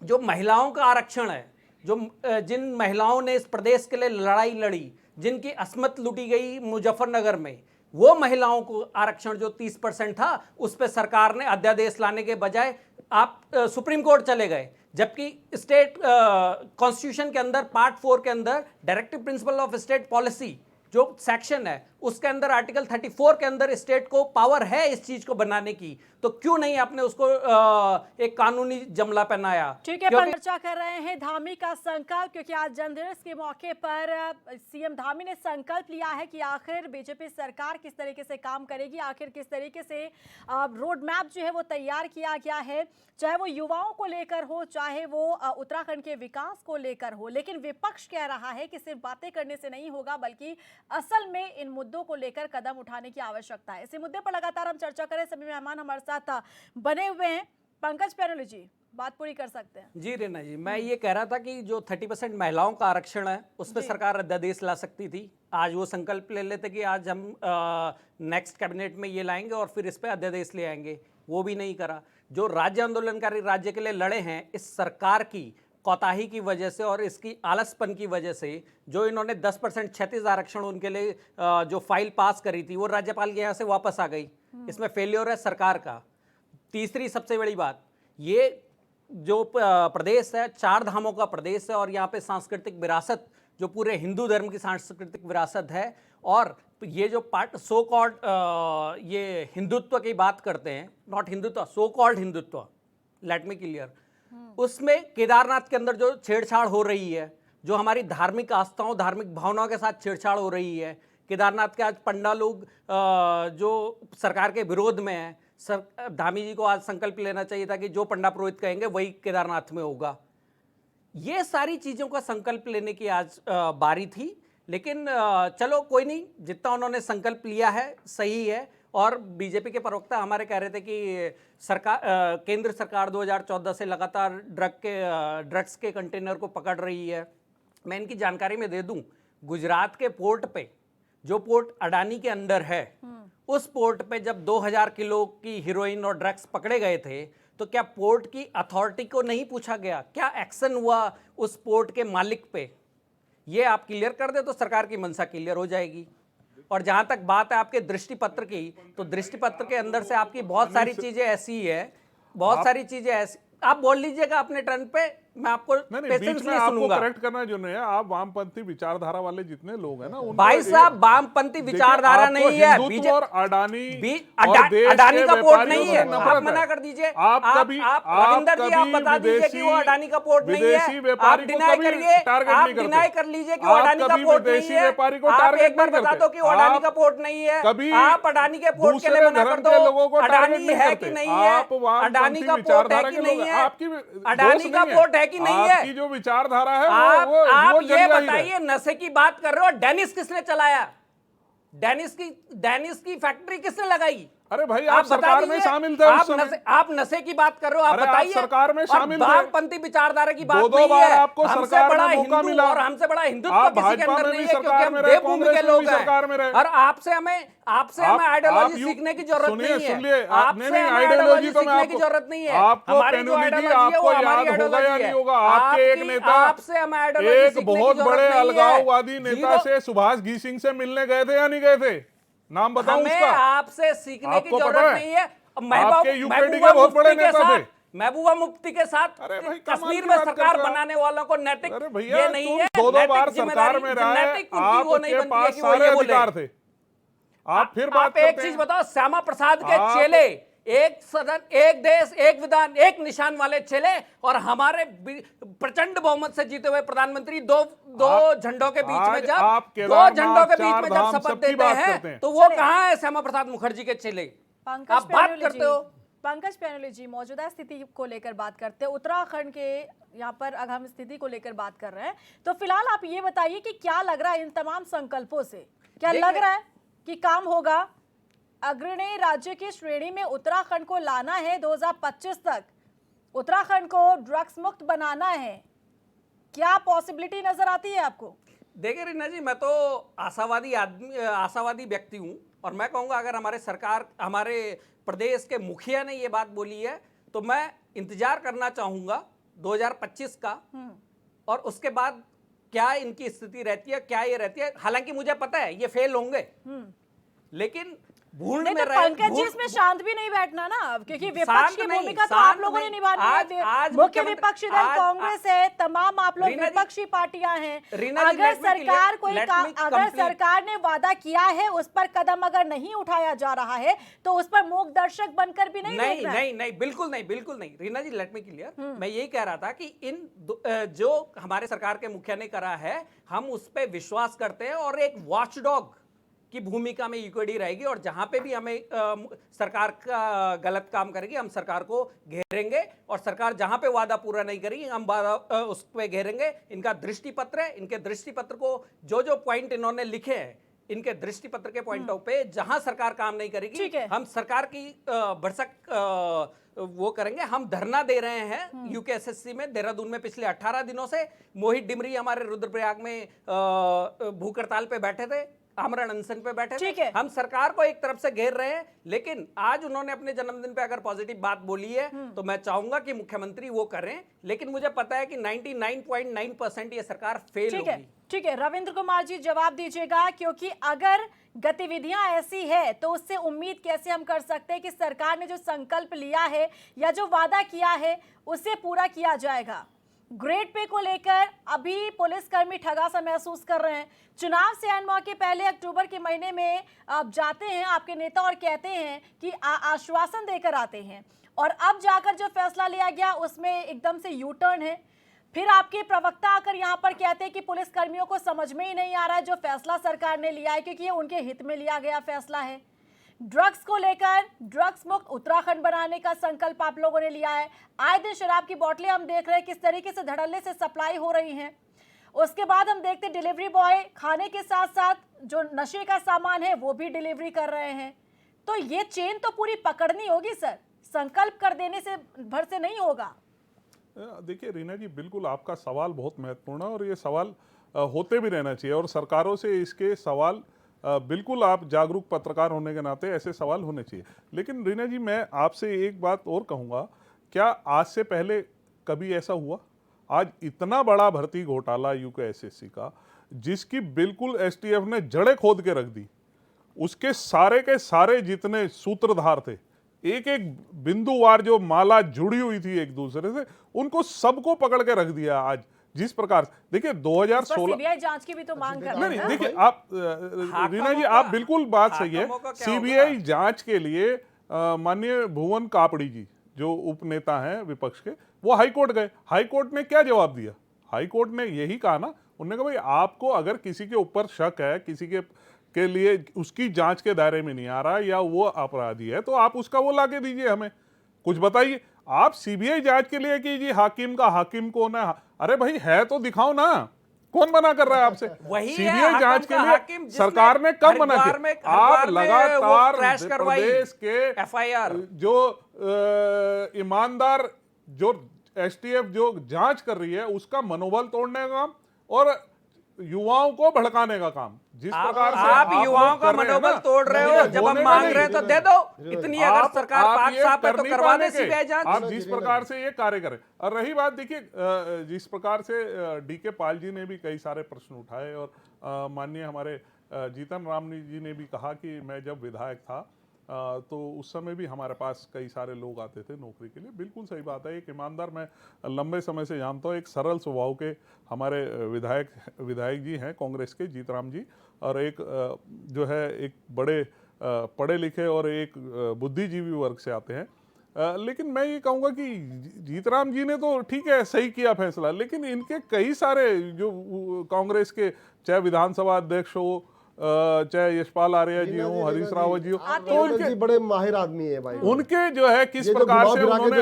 G: जो महिलाओं का आरक्षण है, जिन महिलाओं ने इस प्रदेश के लिए लड़ाई लड़ी, जिनकी अस्मत लूटी गई मुजफ्फरनगर में, वो महिलाओं को आरक्षण जो 30% था, उस पर सरकार ने अध्यादेश लाने के बजाय आप सुप्रीम कोर्ट चले गए। जबकि स्टेट कॉन्स्टिट्यूशन के अंदर पार्ट 4 के अंदर directive principle of state policy जो सेक्शन है, उसके अंदर आर्टिकल 34 के अंदर स्टेट को पावर है इस चीज को बनाने की, तो क्यों नहीं आपने उसको एक कानूनी जमला पहनाया?
A: ठीक है, पर चर्चा कर रहे हैं धामी का संकल्प, क्योंकि आज जन्मदिवस के मौके पर सीएम धामी ने संकल्प लिया है कि आखिर बीजेपी सरकार किस तरीके से काम करेगी, आखिर किस तरीके से रोड मैप जो है वो तैयार किया गया है, चाहे वो युवाओं को लेकर हो, चाहे वो उत्तराखंड के विकास को लेकर हो। लेकिन विपक्ष कह रहा है कि सिर्फ बातें करने से नहीं होगा, बल्कि असल में इन मुद्दों को लेकर कदम उठाने की आवश्यकता है। इसी मुद्दे पर लगातार हम चर्चा करें, सभी मेहमान हमारे साथ बने हुए हैं। पंकज पैनोली जी, बात पूरी कर सकते हैं।
G: जी रेना जी, मैं ये कह रहा था कि जो 30% महिलाओं का आरक्षण है उस पर सरकार अध्यादेश ला सकती थी। आज वो संकल्प ले लेते कि आज हम नेक्स्ट कैबिनेट में ये लाएंगे और फिर इस पर अध्यादेश ले आएंगे, वो भी नहीं करा। जो राज्य आंदोलनकारी राज्य के लिए लड़े हैं, इस सरकार की कोताही की वजह से और इसकी आलसपन की वजह से, जो इन्होंने 10% क्षैतिज आरक्षण उनके लिए जो फाइल पास करी थी वो राज्यपाल के यहाँ से वापस आ गई। इसमें फेलियर है सरकार का। तीसरी सबसे बड़ी बात, ये जो प्रदेश है 4 धामों का प्रदेश है और यहाँ पे सांस्कृतिक विरासत जो पूरे हिंदू धर्म की सांस्कृतिक विरासत है, और ये जो पार्ट सो कॉल्ड ये हिंदुत्व की बात करते हैं, not Hindutva, so called Hindutva, let me clear, उसमें केदारनाथ के अंदर जो छेड़छाड़ हो रही है, जो हमारी धार्मिक आस्थाओं धार्मिक भावनाओं के साथ छेड़छाड़ हो रही है, केदारनाथ के आज पंडा लोग जो सरकार के विरोध में है, धामी जी को आज संकल्प लेना चाहिए था कि जो पंडा पुरोहित कहेंगे वही केदारनाथ में होगा। ये सारी चीज़ों का संकल्प लेने की आज बारी थी। लेकिन चलो कोई नहीं, जितना उन्होंने संकल्प लिया है सही है। और बीजेपी के प्रवक्ता हमारे कह रहे थे कि सरकार केंद्र सरकार 2014 से लगातार ड्रग्स के कंटेनर को पकड़ रही है। मैं इनकी जानकारी में दे दूं, गुजरात के पोर्ट पे, जो पोर्ट अडानी के अंदर है, उस पोर्ट पे जब 2000 किलो की हीरोइन और ड्रग्स पकड़े गए थे, तो क्या पोर्ट की अथॉरिटी को नहीं पूछा गया, क्या एक्शन हुआ उस पोर्ट के मालिक पे? ये आप क्लियर कर दे तो सरकार की मंशा क्लियर हो जाएगी। और जहां तक बात है आपके दृष्टि पत्र की, तो दृष्टि पत्र के अंदर से आपकी बहुत सारी चीजें ऐसी है, बहुत सारी चीजें ऐसी, आप बोल लीजिएगा अपने टर्न पे, मैं आपको
D: बीच में आपको करेक्ट करना जो नहीं है, आप वामपंथी विचारधारा वाले जितने लोग हैं ना,
G: भाई साहब वामपंथी विचारधारा नहीं है,
D: बीजेपी और अडानी
G: अडानी का पोर्ट नहीं है, आप मना कर दीजिए। आप रविंदर जी आप बता दीजिए कि वो अडानी का पोर्ट नहीं है, आप डिनाई करिए, आप डिनाई कर लीजिए कि वो अडानी का पोर्ट नहीं है। आप एक बार बता दो कि वो अडानी का पोर्ट नहीं है, आप अडानी के पोर्ट के लिए मना कर दो। अडानी है कि नहीं है, अडानी का पोर्ट है कि नहीं है, अडानी का पोर्ट है कि नहीं है,
D: आपकी जो विचारधारा है
G: आप ये बताइए, नशे की बात कर रहे हो, डेनिस किसने चलाया? डेनिस की फैक्ट्री किसने लगाई?
D: अरे भाई आप सरकार में शामिल थे उस समय।
G: आप नशे की बात कर रहे हो, आप बताइए।
D: सरकार में शामिल थे,
G: वामपंथी विचारधारा की बात
D: दो बार आपको सरकार में मौका मिला,
G: और हमसे बड़ा हिंदुत्व किसी के अंदर नहीं है, क्योंकि हम देवभूमि के लोग हैं। और आपसे हमें आइडियोलॉजी सीखने की जरूरत नहीं है।
D: सुनिए,
G: आपसे आइडियोलॉजी सीखने की जरूरत नहीं है। हमारी जो आइडियोलॉजी है वो हमारी आइडियोलॉजी है।
D: आपके एक नेता,
G: आपसे हमें आइडियोलॉजी
D: एक बहुत बड़े अलगाववादी नेता से, सुभाष घी सिंह से मिलने गए थे या नहीं गए थे? नाम बताओ उसका।
G: आपसे सीखने की जरूरत नहीं है।
D: आपके यूपीडी के बहुत बड़े नेता थे,
G: महबूबा मुफ्ती के साथ कश्मीर में सरकार बनाने वालों को नैतिक ये नहीं है।
D: दो बार सरकार में रहा है, आपके पास सारे अधिकार थे। आप फिर बात करते हैं।
G: एक चीज बताओ, श्यामा प्रसाद के चेले, एक सदन एक देश एक विधान एक निशान वाले चेले, और हमारे प्रचंड बहुमत से जीते हुए प्रधानमंत्री दो झंडों के बीच में जब शपथ देते हैं, तो वो कहाँ है श्यामा प्रसाद मुखर्जी के चेले? आप बात करते हो।
A: पंकज पैनोली जी, मौजूदा स्थिति को लेकर बात करते हैं, उत्तराखंड के यहाँ पर अगर हम स्थिति को लेकर बात कर रहे हैं, तो फिलहाल आप ये बताइए कि क्या लग रहा है इन तमाम संकल्पों से, क्या लग रहा है कि काम होगा? अग्रणी राज्य की श्रेणी में उत्तराखंड को लाना है 2025 तक, उत्तराखंड को ड्रग्स मुक्त बनाना है, क्या पॉसिबिलिटी नजर आती है आपको?
G: देखिए रीना जी, मैं तो आशावादी व्यक्ति हूं और मैं कहूंगा अगर हमारे प्रदेश के मुखिया ने ये बात बोली है तो मैं इंतजार करना चाहूंगा 2025 का, और उसके बाद क्या इनकी स्थिति रहती है, क्या ये रहती है। हालांकि मुझे पता है ये फेल होंगे, लेकिन भूल
A: नहीं
G: में
A: तो
G: रहे
A: पंकज जी इसमें शांत भी नहीं बैठना ना, क्योंकि विपक्ष
G: शांत
A: की
G: नहीं,
A: भूमिका तो
G: शांत
A: आप लोगों ने
G: नहीं।
A: निभानी है।
G: आज
A: मुख्य
G: मुख्यमंत्री-
A: विपक्षी दल
G: आज-
A: कांग्रेस है, तमाम आप लोग
G: रीना जी-
A: विपक्षी पार्टियां हैं।
G: रीना जी,
A: अगर
G: let me
A: सरकार
G: clear-
A: अगर सरकार ने वादा किया है उस पर कदम अगर नहीं उठाया जा रहा है तो उस पर मूक दर्शक बनकर भी नहीं देखना है।
G: नहीं, बिल्कुल नहीं रीना जी, लेट मी क्लियर। मैं यही कह रहा था कि जो हमारे सरकार के मुखिया ने करा है हम उस पर विश्वास करते हैं और एक वॉचडॉग की भूमिका में यूकेडी रहेगी, और जहां पे भी हमें सरकार का गलत काम करेगी हम सरकार को घेरेंगे, और सरकार जहां पे वादा पूरा नहीं करेगी हम वादा उस पे घेरेंगे। इनका दृष्टि पत्र है, इनके दृष्टि पत्र को जो पॉइंट इन्होंने लिखे हैं, इनके दृष्टि पत्र के पॉइंटों पे जहां सरकार काम नहीं करेगी हम सरकार की भरसक वो करेंगे। हम धरना दे रहे हैं यूकेएसएससी में देहरादून में पिछले 18 दिनों से। मोहित डिमरी हमारे रुद्रप्रयाग में भूख हड़ताल पे बैठे थे, आमरण अनशन पे बैठे थे। हम सरकार को एक तरफ से घेर रहे हैं, लेकिन आज उन्होंने अपने जन्मदिन पे अगर पॉजिटिव बात बोली है तो मैं चाहूंगा कि मुख्यमंत्री वो करें, लेकिन मुझे पता है कि 99.9% ये सरकार फेल होगी।
A: ठीक है रविंद्र कुमार जी जवाब दीजिएगा, क्योंकि अगर गतिविधियां ऐसी है तो उससे उम्मीद कैसे हम कर सकते हैं कि सरकार ने जो संकल्प लिया है या जो वादा किया है उसे पूरा किया जाएगा। ग्रेड पे को लेकर अभी पुलिसकर्मी ठगा सा महसूस कर रहे हैं। चुनाव से ऐन मौके पहले अक्टूबर के महीने में आप जाते हैं आपके नेता और कहते हैं कि आश्वासन देकर आते हैं, और अब जाकर जो फैसला लिया गया उसमें एकदम से यू टर्न है। फिर आपके प्रवक्ता आकर यहाँ पर कहते हैं कि पुलिसकर्मियों को समझ में ही नहीं आ रहा है जो फैसला सरकार ने लिया है, क्योंकि ये उनके हित में लिया गया फैसला है। ड्रग्स को लेकर ड्रग्स मुक्त उत्तराखंड बनाने का संकल्प आप लोगों ने लिया है। आए दिन शराब की बोतलें हम देख रहे हैं किस तरीके से धड़ल्ले से सप्लाई हो रही हैं। उसके बाद हम देखते डिलीवरी बॉय खाने के साथ साथ जो नशे का सामान है वो भी डिलीवरी कर रहे हैं। तो ये चेन तो पूरी पकड़नी होगी सर, संकल्प कर देने से भर से नहीं होगा।
D: देखिए रीना जी, बिल्कुल आपका सवाल बहुत महत्वपूर्ण है और ये सवाल होते भी रहना चाहिए, और सरकारों से इसके सवाल बिल्कुल आप जागरूक पत्रकार होने के नाते ऐसे सवाल होने चाहिए। लेकिन रीना जी, मैं आपसे एक बात और कहूँगा, क्या आज से पहले कभी ऐसा हुआ? आज इतना बड़ा भर्ती घोटाला यूकेएसएससी का, जिसकी बिल्कुल एसटीएफ ने जड़ें खोद के रख दी, उसके सारे के सारे जितने सूत्रधार थे, एक एक बिंदुवार जो माला जुड़ी हुई थी एक दूसरे से, उनको सबको पकड़ के रख दिया। आज जिस प्रकार देखिए 2016
A: सीबीआई जांच की भी तो मांग कर रहे हैं।
D: नहीं, देखिए आप रीना जी, आप बिल्कुल बात सही है। सीबीआई जांच के लिए माननीय भुवन कापड़ी जी जो उपनेता हैं विपक्ष के, वो हाईकोर्ट गए। हाईकोर्ट ने क्या जवाब दिया? हाईकोर्ट ने यही कहा ना, उन्होंने कहा भाई आपको अगर किसी के ऊपर शक है, किसी के लिए उसकी जांच के दायरे में नहीं आ रहा या वो अपराधी है, तो आप उसका वो लाके दीजिए, हमें कुछ बताइए। आप सीबीआई जांच के लिए कीजिए, हाकिम कौन है? अरे भाई है तो दिखाओ ना, कौन मना कर रहा है आपसे? सीबीआई जांच के लिए सरकार ने कब मना किया? आप लगातार प्रदेश के
G: एफआईआर
D: जो ईमानदार जो एसटीएफ जो जांच कर रही है उसका मनोबल तोड़ने का काम और युवाओं को भड़काने का काम, जिस प्रकार से
G: आप युवाओं का मनोबल तोड़ रहे हो। जब हम मांग रहे हैं तो दे दो। इतनी अगर सरकार 5 साल पे तो करवा दे सीबीआई जांच।
D: आप जिस प्रकार से ये कार्य करें। और रही बात, देखिए जिस प्रकार से डीके पाल जी ने भी कई सारे प्रश्न उठाए और माननीय हमारे जीतन राम जी ने भी कहा कि मैं जब विधायक था तो उस समय भी हमारे पास कई सारे लोग आते थे नौकरी के लिए। बिल्कुल सही बात है। एक ईमानदार, मैं लंबे समय से जानता हूँ, एक सरल स्वभाव के हमारे विधायक जी हैं कांग्रेस के, जीतराम जी, और एक जो है एक बड़े पढ़े लिखे और एक बुद्धिजीवी वर्ग से आते हैं। लेकिन मैं ये कहूँगा कि जीतराम जी ने तो ठीक है सही किया फैसला, लेकिन इनके कई सारे जो कांग्रेस के, चाहे विधानसभा अध्यक्ष हो, चाहे यशपाल आर्या जी हो, हरीश रावत जी हो,
F: तो उनके बड़े माहिर आदमी है भाई।
D: उनके जो है किस प्रकार से उन्होंने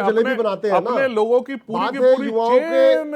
D: अपने लोगों की पूरी
F: युवाओं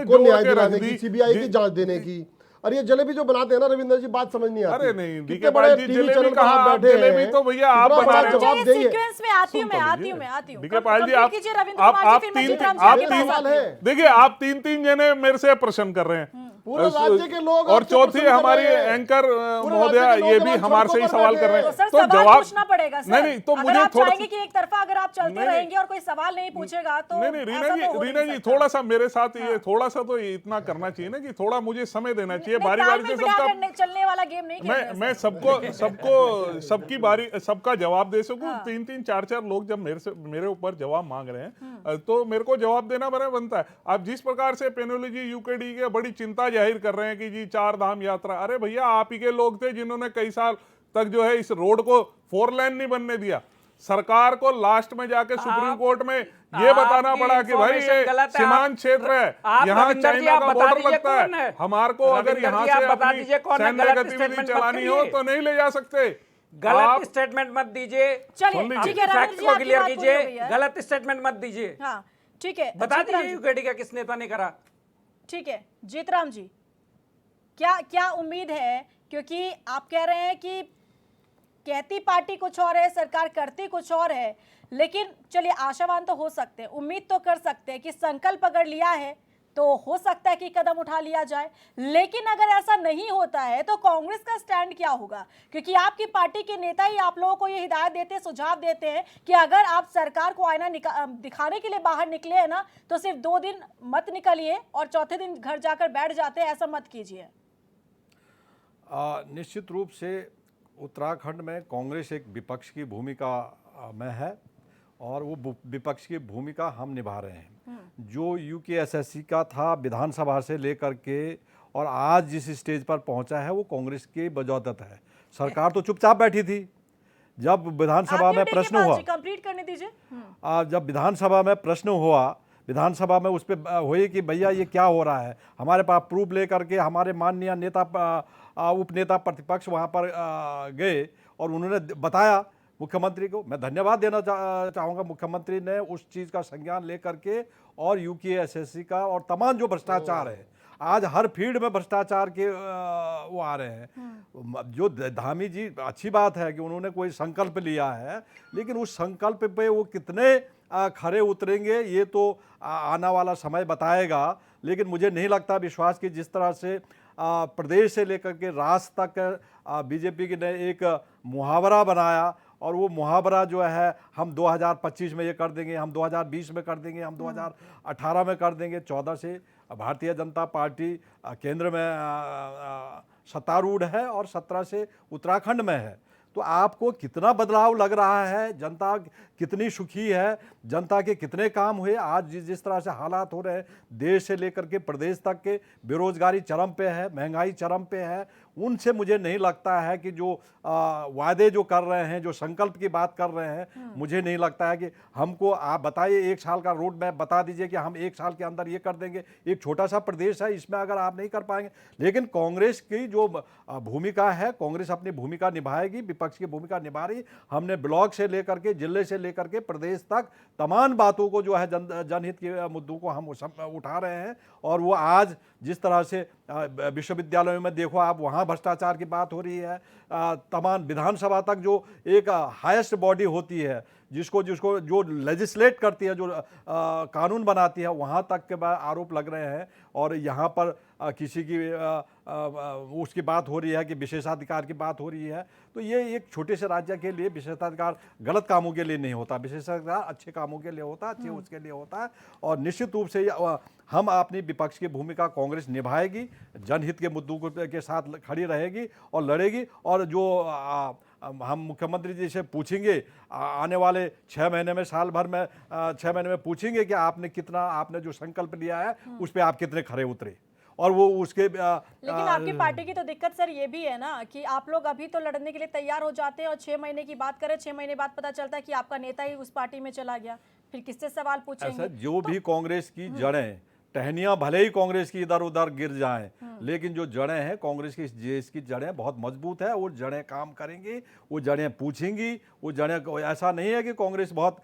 F: को न्याय दिलाने की, सीबीआई की जांच देने की, और ये जलेबी जो बनाते हैं ना रविंद्र जी, बात समझ नहीं आती।
D: अरे नहीं,
F: कितने
D: डीके
F: बड़े
D: पाल जी,
F: टीवी
D: जलेबी
F: चैनल पर
D: कहाँ?
F: आप बैठे
D: जलेबी
F: हैं,
D: तो भैया आप
F: इतना
D: बना
F: बड़ा
D: रहे
F: जवाब
D: हैं।
F: देंगे।
A: सीक्वेंस में आती हूँ, मैं आती हूँ।
D: डीके पाल जी,
A: कंप्लीट कीजिए रविंद्र कुमार जी, फिर मैं जीतराम जी
D: आप
A: के पास
F: सवाल
A: आती हूँ।
F: है।
D: देखिए, आप तीन जने मेरे से प्रश्न कर रहे हैं।
F: पूरे राज्य के लोग
D: और
F: आपसे
D: चौथी
F: प्रश्न कर
D: हमारी
F: रहे हैं।
D: एंकर
F: पूरे
D: महोदया
F: राज्य के
D: ये भी
F: नौजवान
D: हमारे से ही
F: सड़कों पर
D: सवाल कर रहे
F: बैठे
D: हैं।
A: तो सर
D: तो
A: सवाल
D: जवाब
A: पूछना पड़ेगा सर।
D: नहीं, तो
A: अगर
D: मुझे
A: आप
D: थोड़ा
A: चाहेंगे कि एक तरफा अगर आप चलते
D: नहीं,
A: रहेंगे और कोई सवाल नहीं पूछेगा तो
D: नहीं रीना
A: ऐसा
D: जी,
A: तो हो नहीं
D: रीना जी
A: सकता।
D: थोड़ा सा मेरे साथ ये थोड़ा सा तो ये इतना करना चाहिए ना कि थोड़ा मुझे समय देना चाहिए।
A: नहीं,
D: बारी बारी
A: तालमेल
D: से
A: बिठा
D: सबका
A: कर चलने वाला गेम नहीं खेलना है
D: मैं
A: सर।
D: सबकी बारी सबका जवाब दे सकूं। तीन चार लोग जब मेरे ऊपर जवाब मांग रहे हैं तो मेरे को जवाब देना बड़ा बनता है। आप जिस प्रकार से पेनोलॉजी यूकेडी के बड़ी चिंता जाहिर कर रहे हैं कि जी 4 धाम यात्रा, अरे भैया आप ही के लोग थे जिन्होंने कई साल तक जो है इस रोड को 4 लेन नहीं बनने दिया। सरकार को लास्ट में जाके सुप्रीम कोर्ट में ये बताना पड़ा कि भाई ये सीमांत क्षेत्र है, यहाँ चाइना का बॉर्डर लगता है, हमारे को अगर यहाँ से अपनी सैन्य गतिविधि चलानी हो तो नहीं ले जा सकते।
G: गलत स्टेटमेंट मत दीजिए।
A: चलिए ठीक है
G: फैक्ट
A: रविंद्र जी,
G: को
A: आपकी
G: क्लियर
A: बात पूरी
G: कीजिए,
A: हो गई है।
G: गलत स्टेटमेंट मत दीजिए।
A: हाँ ठीक है,
G: बता
A: जीतराम
G: दीजिए
A: जी।
G: यूकेडी का किस नेता ने करा।
A: ठीक है जीतराम जी, क्या उम्मीद है, क्योंकि आप कह रहे हैं कि कहती पार्टी कुछ और है, सरकार करती कुछ और है, लेकिन चलिए आशावान तो हो सकते हैं, उम्मीद तो कर सकते हैं कि संकल्प अगर लिया है तो हो सकता है कि कदम उठा लिया जाए। लेकिन अगर ऐसा नहीं होता है तो कांग्रेस का स्टैंड क्या होगा? क्योंकि आपकी पार्टी के नेता ही आप लोगों को ये हिदायत देते, सुझाव देते हैं कि अगर आप सरकार को आईना दिखाने के लिए बाहर निकले हैं ना तो सिर्फ 2 दिन मत निकलिए और चौथे दिन घर जाकर बैठ जाते हैं, ऐसा मत कीजिए।
E: निश्चित रूप से उत्तराखंड में कांग्रेस एक विपक्ष की भूमिका में है और वो विपक्ष की भूमिका हम निभा रहे हैं। जो यूकेएसएससी का था विधानसभा से लेकर के और आज जिस स्टेज पर पहुंचा है वो कांग्रेस की बदौलत है। सरकार तो चुपचाप बैठी थी। जब विधानसभा में प्रश्न हुआ,
A: कंप्लीट करने दीजिए।
E: जब विधानसभा में प्रश्न हुआ, विधानसभा में उस पर हुई कि भैया ये क्या हो रहा है, हमारे पास प्रूफ लेकर के हमारे माननीय नेता उपनेता प्रतिपक्ष वहाँ पर गए और उन्होंने बताया मुख्यमंत्री को। मैं धन्यवाद देना चाहूँगा, मुख्यमंत्री ने उस चीज़ का संज्ञान लेकर के और यूकेएसएससी का और तमाम जो भ्रष्टाचार है, आज हर फील्ड में भ्रष्टाचार के वो आ रहे हैं। जो धामी जी, अच्छी बात है कि उन्होंने कोई संकल्प लिया है, लेकिन उस संकल्प पे वो कितने खरे उतरेंगे ये तो आने वाला समय बताएगा। लेकिन मुझे नहीं लगता विश्वास कि जिस तरह से प्रदेश से लेकर के राष्ट्र तक बीजेपी ने एक मुहावरा बनाया और वो मुहावरा जो है हम 2025 में ये कर देंगे, हम 2020 में कर देंगे, हम 2018 में कर देंगे। 14 से भारतीय जनता पार्टी केंद्र में सत्तारूढ़ है और 17 से उत्तराखंड में है। तो आपको कितना बदलाव लग रहा है, जनता कितनी सुखी है, जनता के कितने काम हुए। आज जिस तरह से हालात हो रहे हैं देश से लेकर के प्रदेश तक के, बेरोजगारी चरम पे है, महंगाई चरम पे है, उनसे मुझे नहीं लगता है कि जो वादे जो कर रहे हैं, जो संकल्प की बात कर रहे हैं, मुझे नहीं लगता है कि हमको आप बताइए 1 साल का रोड मैप बता दीजिए कि हम 1 साल के अंदर ये कर देंगे। एक छोटा सा प्रदेश है, इसमें अगर आप नहीं कर पाएंगे। लेकिन कांग्रेस की जो भूमिका है, कांग्रेस अपनी भूमिका निभाएगी, विपक्ष की भूमिका निभा रही। हमने ब्लॉक से लेकर के, जिले से लेकर के प्रदेश तक तमाम बातों को जो है जनहित के मुद्दों को हम उठा रहे हैं। और वो आज जिस तरह से विश्वविद्यालयों में देखो आप, वहाँ भ्रष्टाचार की बात हो रही है। तमाम विधानसभा तक जो एक हाईएस्ट बॉडी होती है, जिसको जो लेजिस्लेट करती है, जो कानून बनाती है, वहाँ तक के आरोप लग रहे हैं। और यहाँ पर किसी की उसकी बात हो रही है कि विशेषाधिकार की बात हो रही है। तो ये एक छोटे से राज्य के लिए विशेषाधिकार गलत कामों के लिए नहीं होता, विशेषाधिकार अच्छे कामों के लिए होता है, अच्छे उसके लिए होता है। और निश्चित रूप से हम अपनी विपक्ष की भूमिका कांग्रेस निभाएगी, जनहित के मुद्दों के साथ खड़ी रहेगी और लड़ेगी। और जो हम मुख्यमंत्री जी से पूछेंगे आने वाले 6 महीने में, साल भर में 6 महीने में पूछेंगे कि आपने जो संकल्प लिया है उस पर आप कितने खरे उतरे। और वो उसके
A: लेकिन आपकी पार्टी की तो दिक्कत सर ये भी है ना कि आप लोग अभी तो लड़ने के लिए तैयार हो जाते हैं और 6 महीने की बात करें, 6 महीने बाद पता चलता है कि आपका नेता ही उस पार्टी में चला गया, फिर किससे सवाल पूछेंगे?
E: जो भी कांग्रेस की जड़ें टहनियां भले ही कांग्रेस की इधर उधर गिर जाएं, लेकिन जो जड़ें हैं कांग्रेस की, देश की जड़ें बहुत मजबूत है। वो जड़ें काम करेंगी, वो जड़ें पूछेंगी, वो जड़ें, ऐसा नहीं है कि कांग्रेस बहुत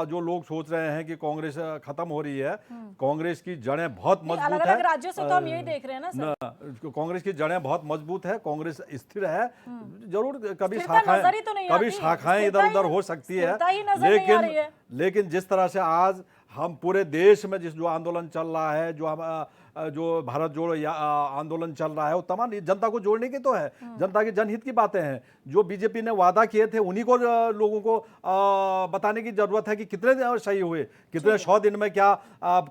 E: जो लोग सोच रहे हैं कि कांग्रेस खत्म हो रही है, कांग्रेस की जड़ें बहुत मजबूत है।
A: अलग-अलग राज्यों से तो हम यही देख रहे हैं ना सर।
E: कांग्रेस की जड़ें बहुत मजबूत है, कांग्रेस स्थिर है। जरूर कभी
A: स्थिरता नजर ही तो नहीं
E: कभी
A: आती।
E: शाखाएं इधर
A: स्थिरता
E: उधर
A: ही-
E: हो सकती है,
A: स्थिरता ही नजर नहीं आ रही है।
E: लेकिन जिस तरह से आज हम पूरे देश में जो आंदोलन चल रहा है, जो भारत जोड़ो आंदोलन चल रहा है, वो तमाम जनता को जोड़ने की तो है, जनता के जनहित की बातें हैं। जो बीजेपी ने वादा किए थे उन्हीं को लोगों को बताने की जरूरत है कि कितने सही हुए, कितने 100 दिन में क्या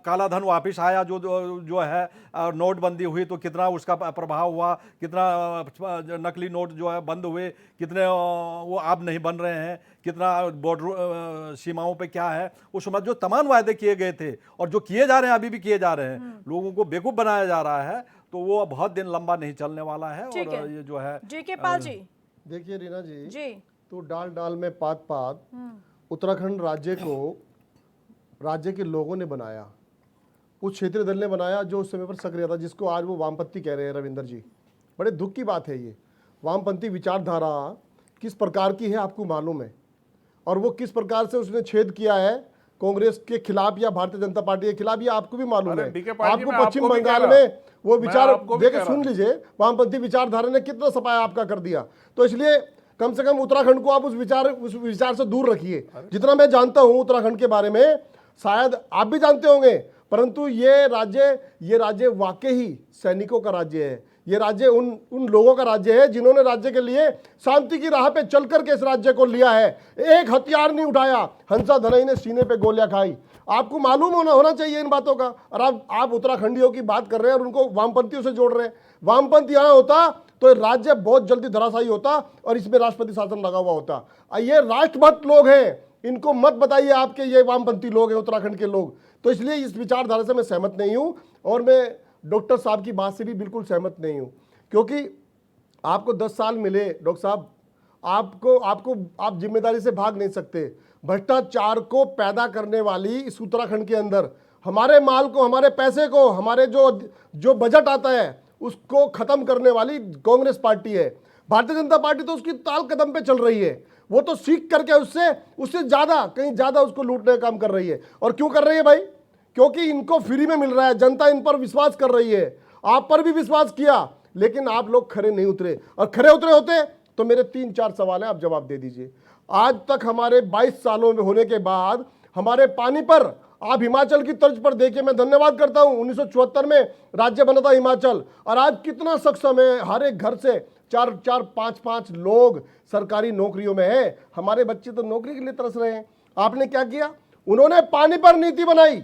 E: काला धन वापस आया, जो है नोटबंदी हुई तो कितना उसका प्रभाव हुआ, कितना नकली नोट जो है बंद हुए, कितने वो अब नहीं बन रहे हैं, कितना बॉर्डर सीमाओं पे क्या है, उस जो तमाम वायदे किए गए थे और जो किए जा रहे हैं, अभी भी किए जा रहे हैं, लोगों को बेवकूफ बनाया जा रहा है, तो वो बहुत दिन लंबा नहीं चलने वाला है।
A: ठीक
E: और
A: है।
E: ये जो है
A: जी के पाल जी।
F: देखिए रीना जी,
A: जी।
F: तो डाल डाल में पात पात उत्तराखंड राज्य को राज्य के लोगों ने बनाया, उस क्षेत्रीय दल ने बनाया जो उस समय पर सक्रिय था, जिसको आज वो वामपंथी कह रहे हैं रविंदर जी। बड़े दुख की बात है ये। वामपंथी विचारधारा किस प्रकार की है आपको मालूम है, और वो किस प्रकार से उसने छेद किया है कांग्रेस के खिलाफ या भारतीय जनता पार्टी के खिलाफ, ये आपको भी मालूम
D: अरे
F: है।
D: डीके पाल जी,
F: आपको
D: मैं
F: पश्चिम
D: आपको भी कह
F: बंगाल
D: रहा।
F: में वो
D: मैं
F: विचार
D: आपको भी
F: देखिए,
D: कह
F: सुन
D: रहा।
F: लीजिए, वामपंथी विचारधारा ने कितना सफाया आपका कर दिया। तो इसलिए कम से कम उत्तराखंड को आप उस विचार से दूर रखिए। जितना मैं जानता हूं उत्तराखंड के बारे में, शायद आप भी जानते होंगे, परंतु ये राज्य वाकई ही सैनिकों का राज्य है। ये राज्य उन लोगों का राज्य है जिन्होंने राज्य के लिए शांति की राह पे चल करके इस राज्य को लिया है। एक हथियार नहीं उठाया, हंसा धनई ने सीने पे गोलियां खाई। आपको मालूम होना चाहिए इन बातों का। और आप उत्तराखंडियों की बात कर रहे हैं और उनको वामपंथियों से जोड़ रहे हैं। वामपंथी यहाँ होता तो राज्य बहुत जल्दी धराशायी होता और इसमें राष्ट्रपति शासन लगा हुआ होता। ये राष्ट्रभक्त लोग हैं, इनको मत बताइए आपके ये वामपंथी लोग हैं उत्तराखंड के लोग। तो इसलिए इस विचारधारा से मैं सहमत नहीं हूं, और मैं डॉक्टर साहब की बात से भी बिल्कुल सहमत नहीं हूं, क्योंकि आपको 10 साल मिले डॉक्टर साहब, आप जिम्मेदारी से भाग नहीं सकते। भ्रष्टाचार को पैदा करने वाली इस उत्तराखंड के अंदर हमारे माल को, हमारे पैसे को, हमारे जो बजट आता है उसको खत्म करने वाली कांग्रेस पार्टी है। भारतीय जनता पार्टी तो उसकी ताल कदम पे चल रही है, वो तो सीख करके उससे ज्यादा, कहीं ज्यादा उसको लूटने का काम कर रही है। और क्यों कर रही है भाई? क्योंकि इनको फ्री में मिल रहा है, जनता इन पर विश्वास कर रही है। आप पर भी विश्वास किया, लेकिन आप लोग खरे नहीं उतरे, और खरे उतरे होते तो मेरे 3-4 सवाल हैं, आप जवाब दे दीजिए। आज तक हमारे 22 सालों में होने के बाद हमारे पानी पर आप हिमाचल की तर्ज पर देखिए, मैं धन्यवाद करता हूं, 1974 में राज्य बना था हिमाचल, और आज कितना सक्षम है। हर एक घर से 4-4, 5-5 लोग सरकारी नौकरियों में हैं। हमारे बच्चे तो नौकरी के लिए तरस रहे हैं। आपने क्या किया? उन्होंने पानी पर नीति बनाई,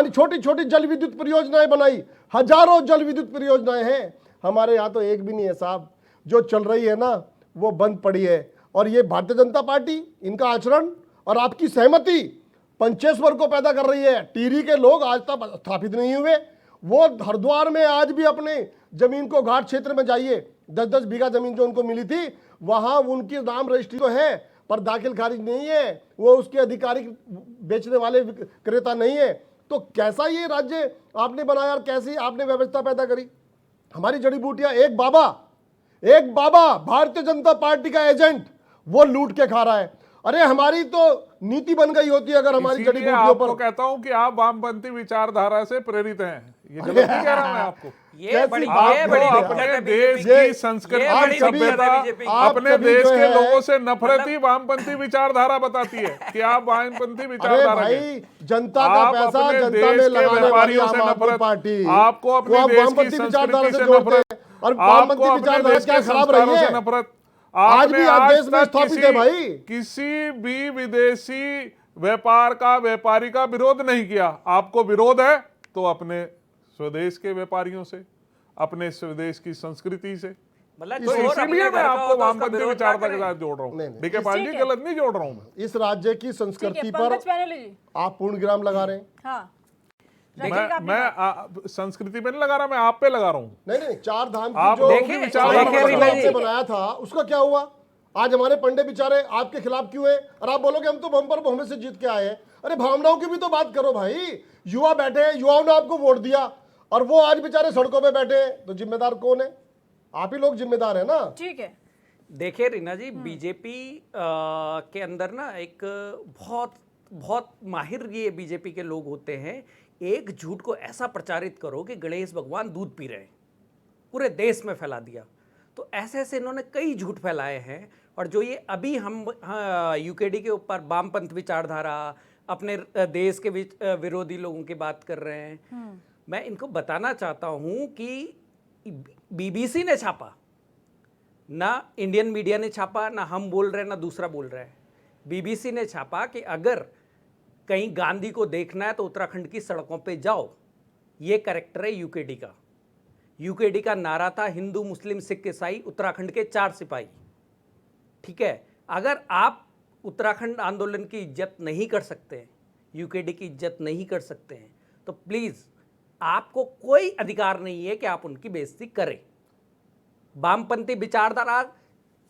F: छोटी छोटी जल विद्युत परियोजनाएं बनाई, हजारों जल विद्युत परियोजनाएं हैं। हमारे यहाँ तो एक भी नहीं है साहब। जो चल रही है ना वो बंद पड़ी है। और ये भारतीय जनता पार्टी, इनका आचरण और आपकी सहमति पंचेश्वर को पैदा कर रही है। टिहरी के लोग आज तक स्थापित नहीं हुए। वो हरिद्वार में आज भी अपने जमीन को, घाट क्षेत्र में जाइए, 10-10 बीघा जमीन जो उनको मिली थी, वहां उनकी नाम रजिस्ट्री तो है पर दाखिल खारिज नहीं है। वो उसके आधिकारिक बेचने वाले विक्रेता नहीं है। तो कैसा ये राज्य आपने बनाया और कैसी आपने व्यवस्था पैदा करी? हमारी जड़ी बूटियां, एक बाबा भारतीय जनता पार्टी का एजेंट, वो लूट के खा रहा है। अरे हमारी तो नीति बन गई होती है अगर हमारी जड़ी
D: इसीलिए
F: बूटियों
D: आपको
F: पर।
D: कहता हूं कि आप वामपंथी विचारधारा से प्रेरित हैं। ये गलत नहीं कह रहा मैं आपको।
G: ये बड़ी
D: आपको अपने देश की संस्कृति, सभ्यता, अपने देश के लोगों से नफरत ही वामपंथी विचारधारा बताती है कि आप वामपंथी
F: अरे
D: विचारधारा
F: भाई,
D: के।
F: जनता का
D: आप
F: पैसा
D: अपने
F: जनता
D: देश
F: में
D: के
F: लगाने वाली
D: व्यापारियों से
F: आम आदमी
D: नफरत,
F: पार्टी,
D: आपको अपने
F: वो आप
D: देश की
F: वामपंथी विचारधारा
D: संस्कृति
F: से
D: से
F: जोड़ते
D: नफरत,
F: हैं। और
D: आपको
F: वामपंथी
D: अपने
F: विचारधारा
D: देश
F: क्या
D: के
F: खराब रही
D: संस्कारों से
F: है?
D: नफरत।
F: आज भी आप देश में
D: तक
F: स्थापित है भाई।
D: किसी भी विदेशी व्यापारी का विरोध नहीं किया। आपको विरोध है तो अपने स्वदेश के व्यापारियों से, अपने स्वदेश की संस्कृति से।
G: मतलब
D: तो
G: चोर
D: इसीलिए
G: अपने
D: मैं
G: घर का
D: आपको
G: हो तो उसका
D: वामपंथी
G: विरोध ना
D: विचारधारा के
G: करें।
D: साथ जोड़ रहा
F: नहीं,
D: हूँ।
F: नहीं।
D: डीके पाल जी, गलत नहीं जोड़ रहा हूँ मैं।
F: इस राज्य की
A: ठीक है,
F: संस्कृति पर
A: पंकज बैनर्जी जी।
F: आप पूर्ण विराम लगा रहे हैं।
A: हाँ, रखिएगा अपनी
D: मैं संस्कृति पे नहीं लगा रहा, मैं आप पे लगा रहा हूँ।
F: नहीं, 4 धाम
D: आप
F: की जो
G: देखिए,
D: विचारधारा
G: देखिए
D: बदल
G: रीना
D: रहा
G: जी,
D: हूं।
F: बनाया था उसका क्या हुआ? आज हमारे पंडे बेचारे आपके खिलाफ क्यों है, और आप बोलोगे हम तो बम्पर बहुमत से जीत के आए हैं। अरे भावनाओं की भी तो बात करो भाई। युवा बैठे हैं, युवाओं ने आपको वोट दिया और वो आज बेचारे सड़कों पे बैठे हैं, तो जिम्मेदार कौन है? आप ही लोग जिम्मेदार है ना।
A: ठीक है,
G: देखिए रीना जी, बीजेपी के अंदर ना एक बहुत बहुत माहिर ये बीजेपी के लोग होते हैं। एक झूठ को ऐसा प्रचारित करो कि गणेश भगवान दूध पी रहे हैं, पूरे देश में फैला दिया। तो ऐसे ऐसे इन्होंने कई झूठ फैलाए हैं। और जो ये अभी हम यूकेडी के ऊपर वामपंथ विचारधारा, अपने देश के विरोधी लोगों की बात कर रहे हैं, मैं इनको बताना चाहता हूं कि बीबीसी ने छापा ना, इंडियन मीडिया ने छापा ना, हम बोल रहे हैं ना दूसरा बोल रहे हैं। बीबीसी ने छापा कि अगर कहीं गांधी को देखना है तो उत्तराखंड की सड़कों पे जाओ। ये कैरेक्टर है यूकेडी का। यूकेडी का नारा था हिंदू मुस्लिम सिख ईसाई उत्तराखंड के 4 सिपाही। ठीक है, अगर आप उत्तराखंड आंदोलन की इज्जत नहीं कर सकते हैं, यूकेडी की इज्जत नहीं कर सकते हैं, तो प्लीज आपको कोई अधिकार नहीं है कि आप उनकी बेइज्जती करें। वामपंथी विचारधारा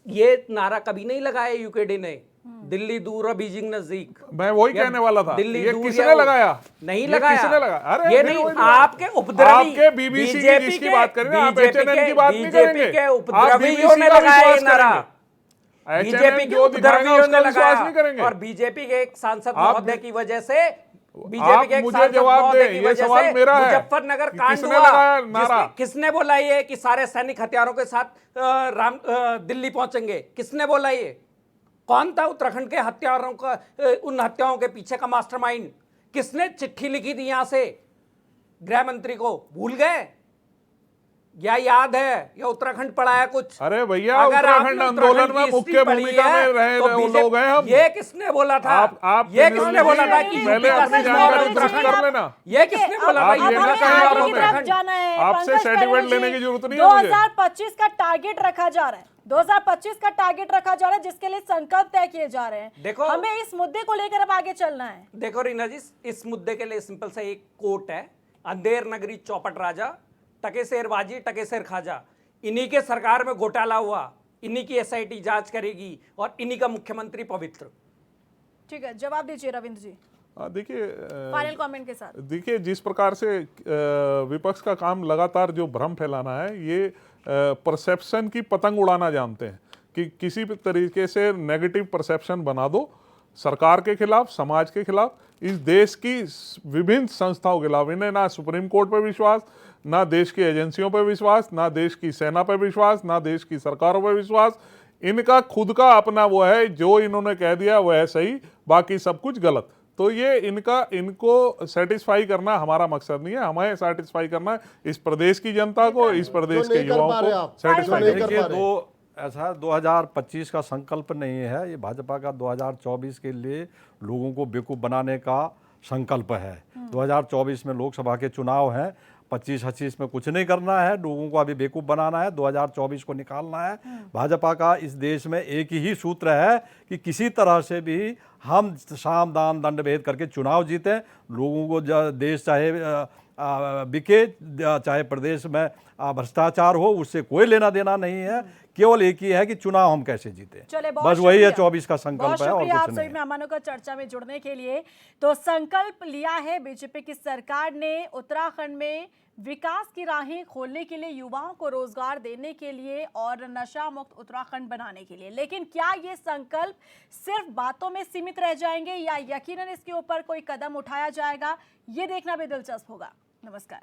G: ये नारा कभी नहीं लगाया यूकेडी ने, दिल्ली दूर और बीजिंग नजदीक।
D: मैं वही
G: या
D: कहने वाला था,
G: दिल्ली
D: ये
G: दूर
D: किसने
G: या
D: लगाया?
G: नहीं
D: ये
G: लगाया,
D: किसने लगाया? अरे
G: ये
D: फिर
G: नहीं,
D: वही
G: आपके उपद्रवी,
D: आपके बीबीसी की जिसकी बात करें ना, आप HNN की बात नहीं करेंगे।
G: बीजेपी के
D: आप
G: उपद्रवियों
D: BBC
G: ने
D: का
G: लगाया ये
D: विश्वास
G: नारा,
D: करेंगे।
G: बीजेपी
D: HNN
G: के
D: जो दिखाएगा
G: उपद्रवियों
D: उसका
G: ने
D: विश्वास नहीं
G: लगाया।
D: करेंगे।
G: और बीजेपी के एक सांसद
D: आप-
G: महोदय की वजह से,
D: आप
G: बीजेपी के एक
D: मुझे
G: सांसद
D: जवाब
G: महोदय
D: दें,
G: की
D: ये
G: वजह
D: सवाल
G: से
D: मेरा है
G: मुजफ्फरनगर
D: कि
G: कांड
D: किसने
G: हुआ।
D: लगाया नारा?
G: किसने बोला ये कि सारे सैनिक हथियारों के साथ दिल्ली पहुंचेंगे? किसने बोला ये? कौन था उत्तराखंड के हत्यारों का, उन हत्याओं के पीछे का मास्टरमाइंड? किसने चिट्ठी लिखी थी यहां से गृह मंत्री को? भूल गए या याद है या उत्तराखंड पढ़ा है कुछ?
D: अरे भैया,
G: अगर
D: उत्तराखंड
G: आपने
D: आंदोलन
G: उत्तराखंड
D: में
G: की
D: मुख्य
G: हिस्ट्री पढ़ी
D: भूमिका
G: है,
D: में रहे
G: तो
D: लोग हैं हम।
G: ये किसने बोला था?
D: आप
G: ये किसने बोला था कि
D: पहले
G: यूपी का
D: अपनी
G: सिंह और
D: जानकारी
G: उत्तराखंड
D: कर लेना।
G: ये किसने बोला था?
D: आप
G: यूपी
D: ये
G: का
D: ना
G: सिंह
D: कहें
G: और
D: आप
A: की तरफ
G: उत्तराखंड।
A: जाना है।
D: आपसे
A: पंकज
D: सर्टिफिकेट
A: पहलवी
D: लेने
A: जी,
D: की जरूरत नहीं है मुझे।
A: 2025 का टारगेट रखा जा रहा है, 2025 का टारगेट रखा जा रहा है, जिसके लिए संकल्प तय किए जा रहे हैं।
G: देखो,
A: हमें इस मुद्दे को लेकर अब आगे चलना है।
G: देखो रीना जी, इस मुद्दे के लिए सिंपल सा एक कोट है, अंधेर नगरी चौपट राजा, टके शेर बाजी टके शेर खाजा। इन्हीं के सरकार में घोटाला हुआ, इन्हीं की SIT जांच करेगी और इन्हीं का मुख्यमंत्री पवित्र।
A: ठीक है, जवाब दीजिए रविंद्र जी,
D: देखिए,
A: फाइनल कमेंट के साथ।
D: देखिए जिस प्रकार से विपक्ष का काम लगातार जो भ्रम फैलाना है, ये परसेप्शन की पतंग उड़ाना जानते हैं कि किसी भी तरीके से नेगेटिव परसेप्शन बना दो सरकार के खिलाफ, समाज के खिलाफ, इस देश की विभिन्न संस्थाओं के खिलाफ। इन्हें ना सुप्रीम कोर्ट पर विश्वास, ना देश की एजेंसियों पर विश्वास, ना देश की सेना पर विश्वास, ना देश की सरकारों पर विश्वास। इनका खुद का अपना वो है, जो इन्होंने कह दिया वह है सही, बाकी सब कुछ गलत। तो ये इनको सेटिस्फाई करना हमारा मकसद नहीं है। हमें सेटिस्फाई करना है इस प्रदेश की जनता को, इस प्रदेश के युवाओं को सेटिस्फाई
F: नहीं कर
D: करना।
F: पा रहे।
E: ऐसा 2025 का संकल्प नहीं है, ये भाजपा का 2024 के लिए लोगों को बेवकूफ़ बनाने का संकल्प है। 2024 में लोकसभा के चुनाव हैं, 25-26 में कुछ नहीं करना है, लोगों को अभी बेवकूफ़ बनाना है, 2024 को निकालना है। भाजपा का इस देश में एक ही सूत्र है कि किसी तरह से भी हम साम दाम दंड भेद करके चुनाव जीतें। लोगों को देश चाहे बिके, चाहे प्रदेश में भ्रष्टाचार हो, उससे कोई लेना देना नहीं है। केवल एक ही है कि चुनाव हम कैसे जीते,
A: चले, बहुत
E: बस वही है
A: शुक्रिया।
E: 24 का संकल्प
A: बहुत
E: है और
A: शुक्रिया आप
E: कुछ
A: सभी
E: नहीं।
A: मेहमानों का चर्चा में जुड़ने के लिए। तो संकल्प लिया है बीजेपी की सरकार ने उत्तराखंड में विकास की राहें खोलने के लिए, युवाओं को रोजगार देने के लिए और नशा मुक्त उत्तराखंड बनाने के लिए। लेकिन क्या ये संकल्प सिर्फ बातों में सीमित रह जाएंगे या यकीनन इसके ऊपर कोई कदम उठाया जाएगा, ये देखना भी दिलचस्प होगा। नमस्कार।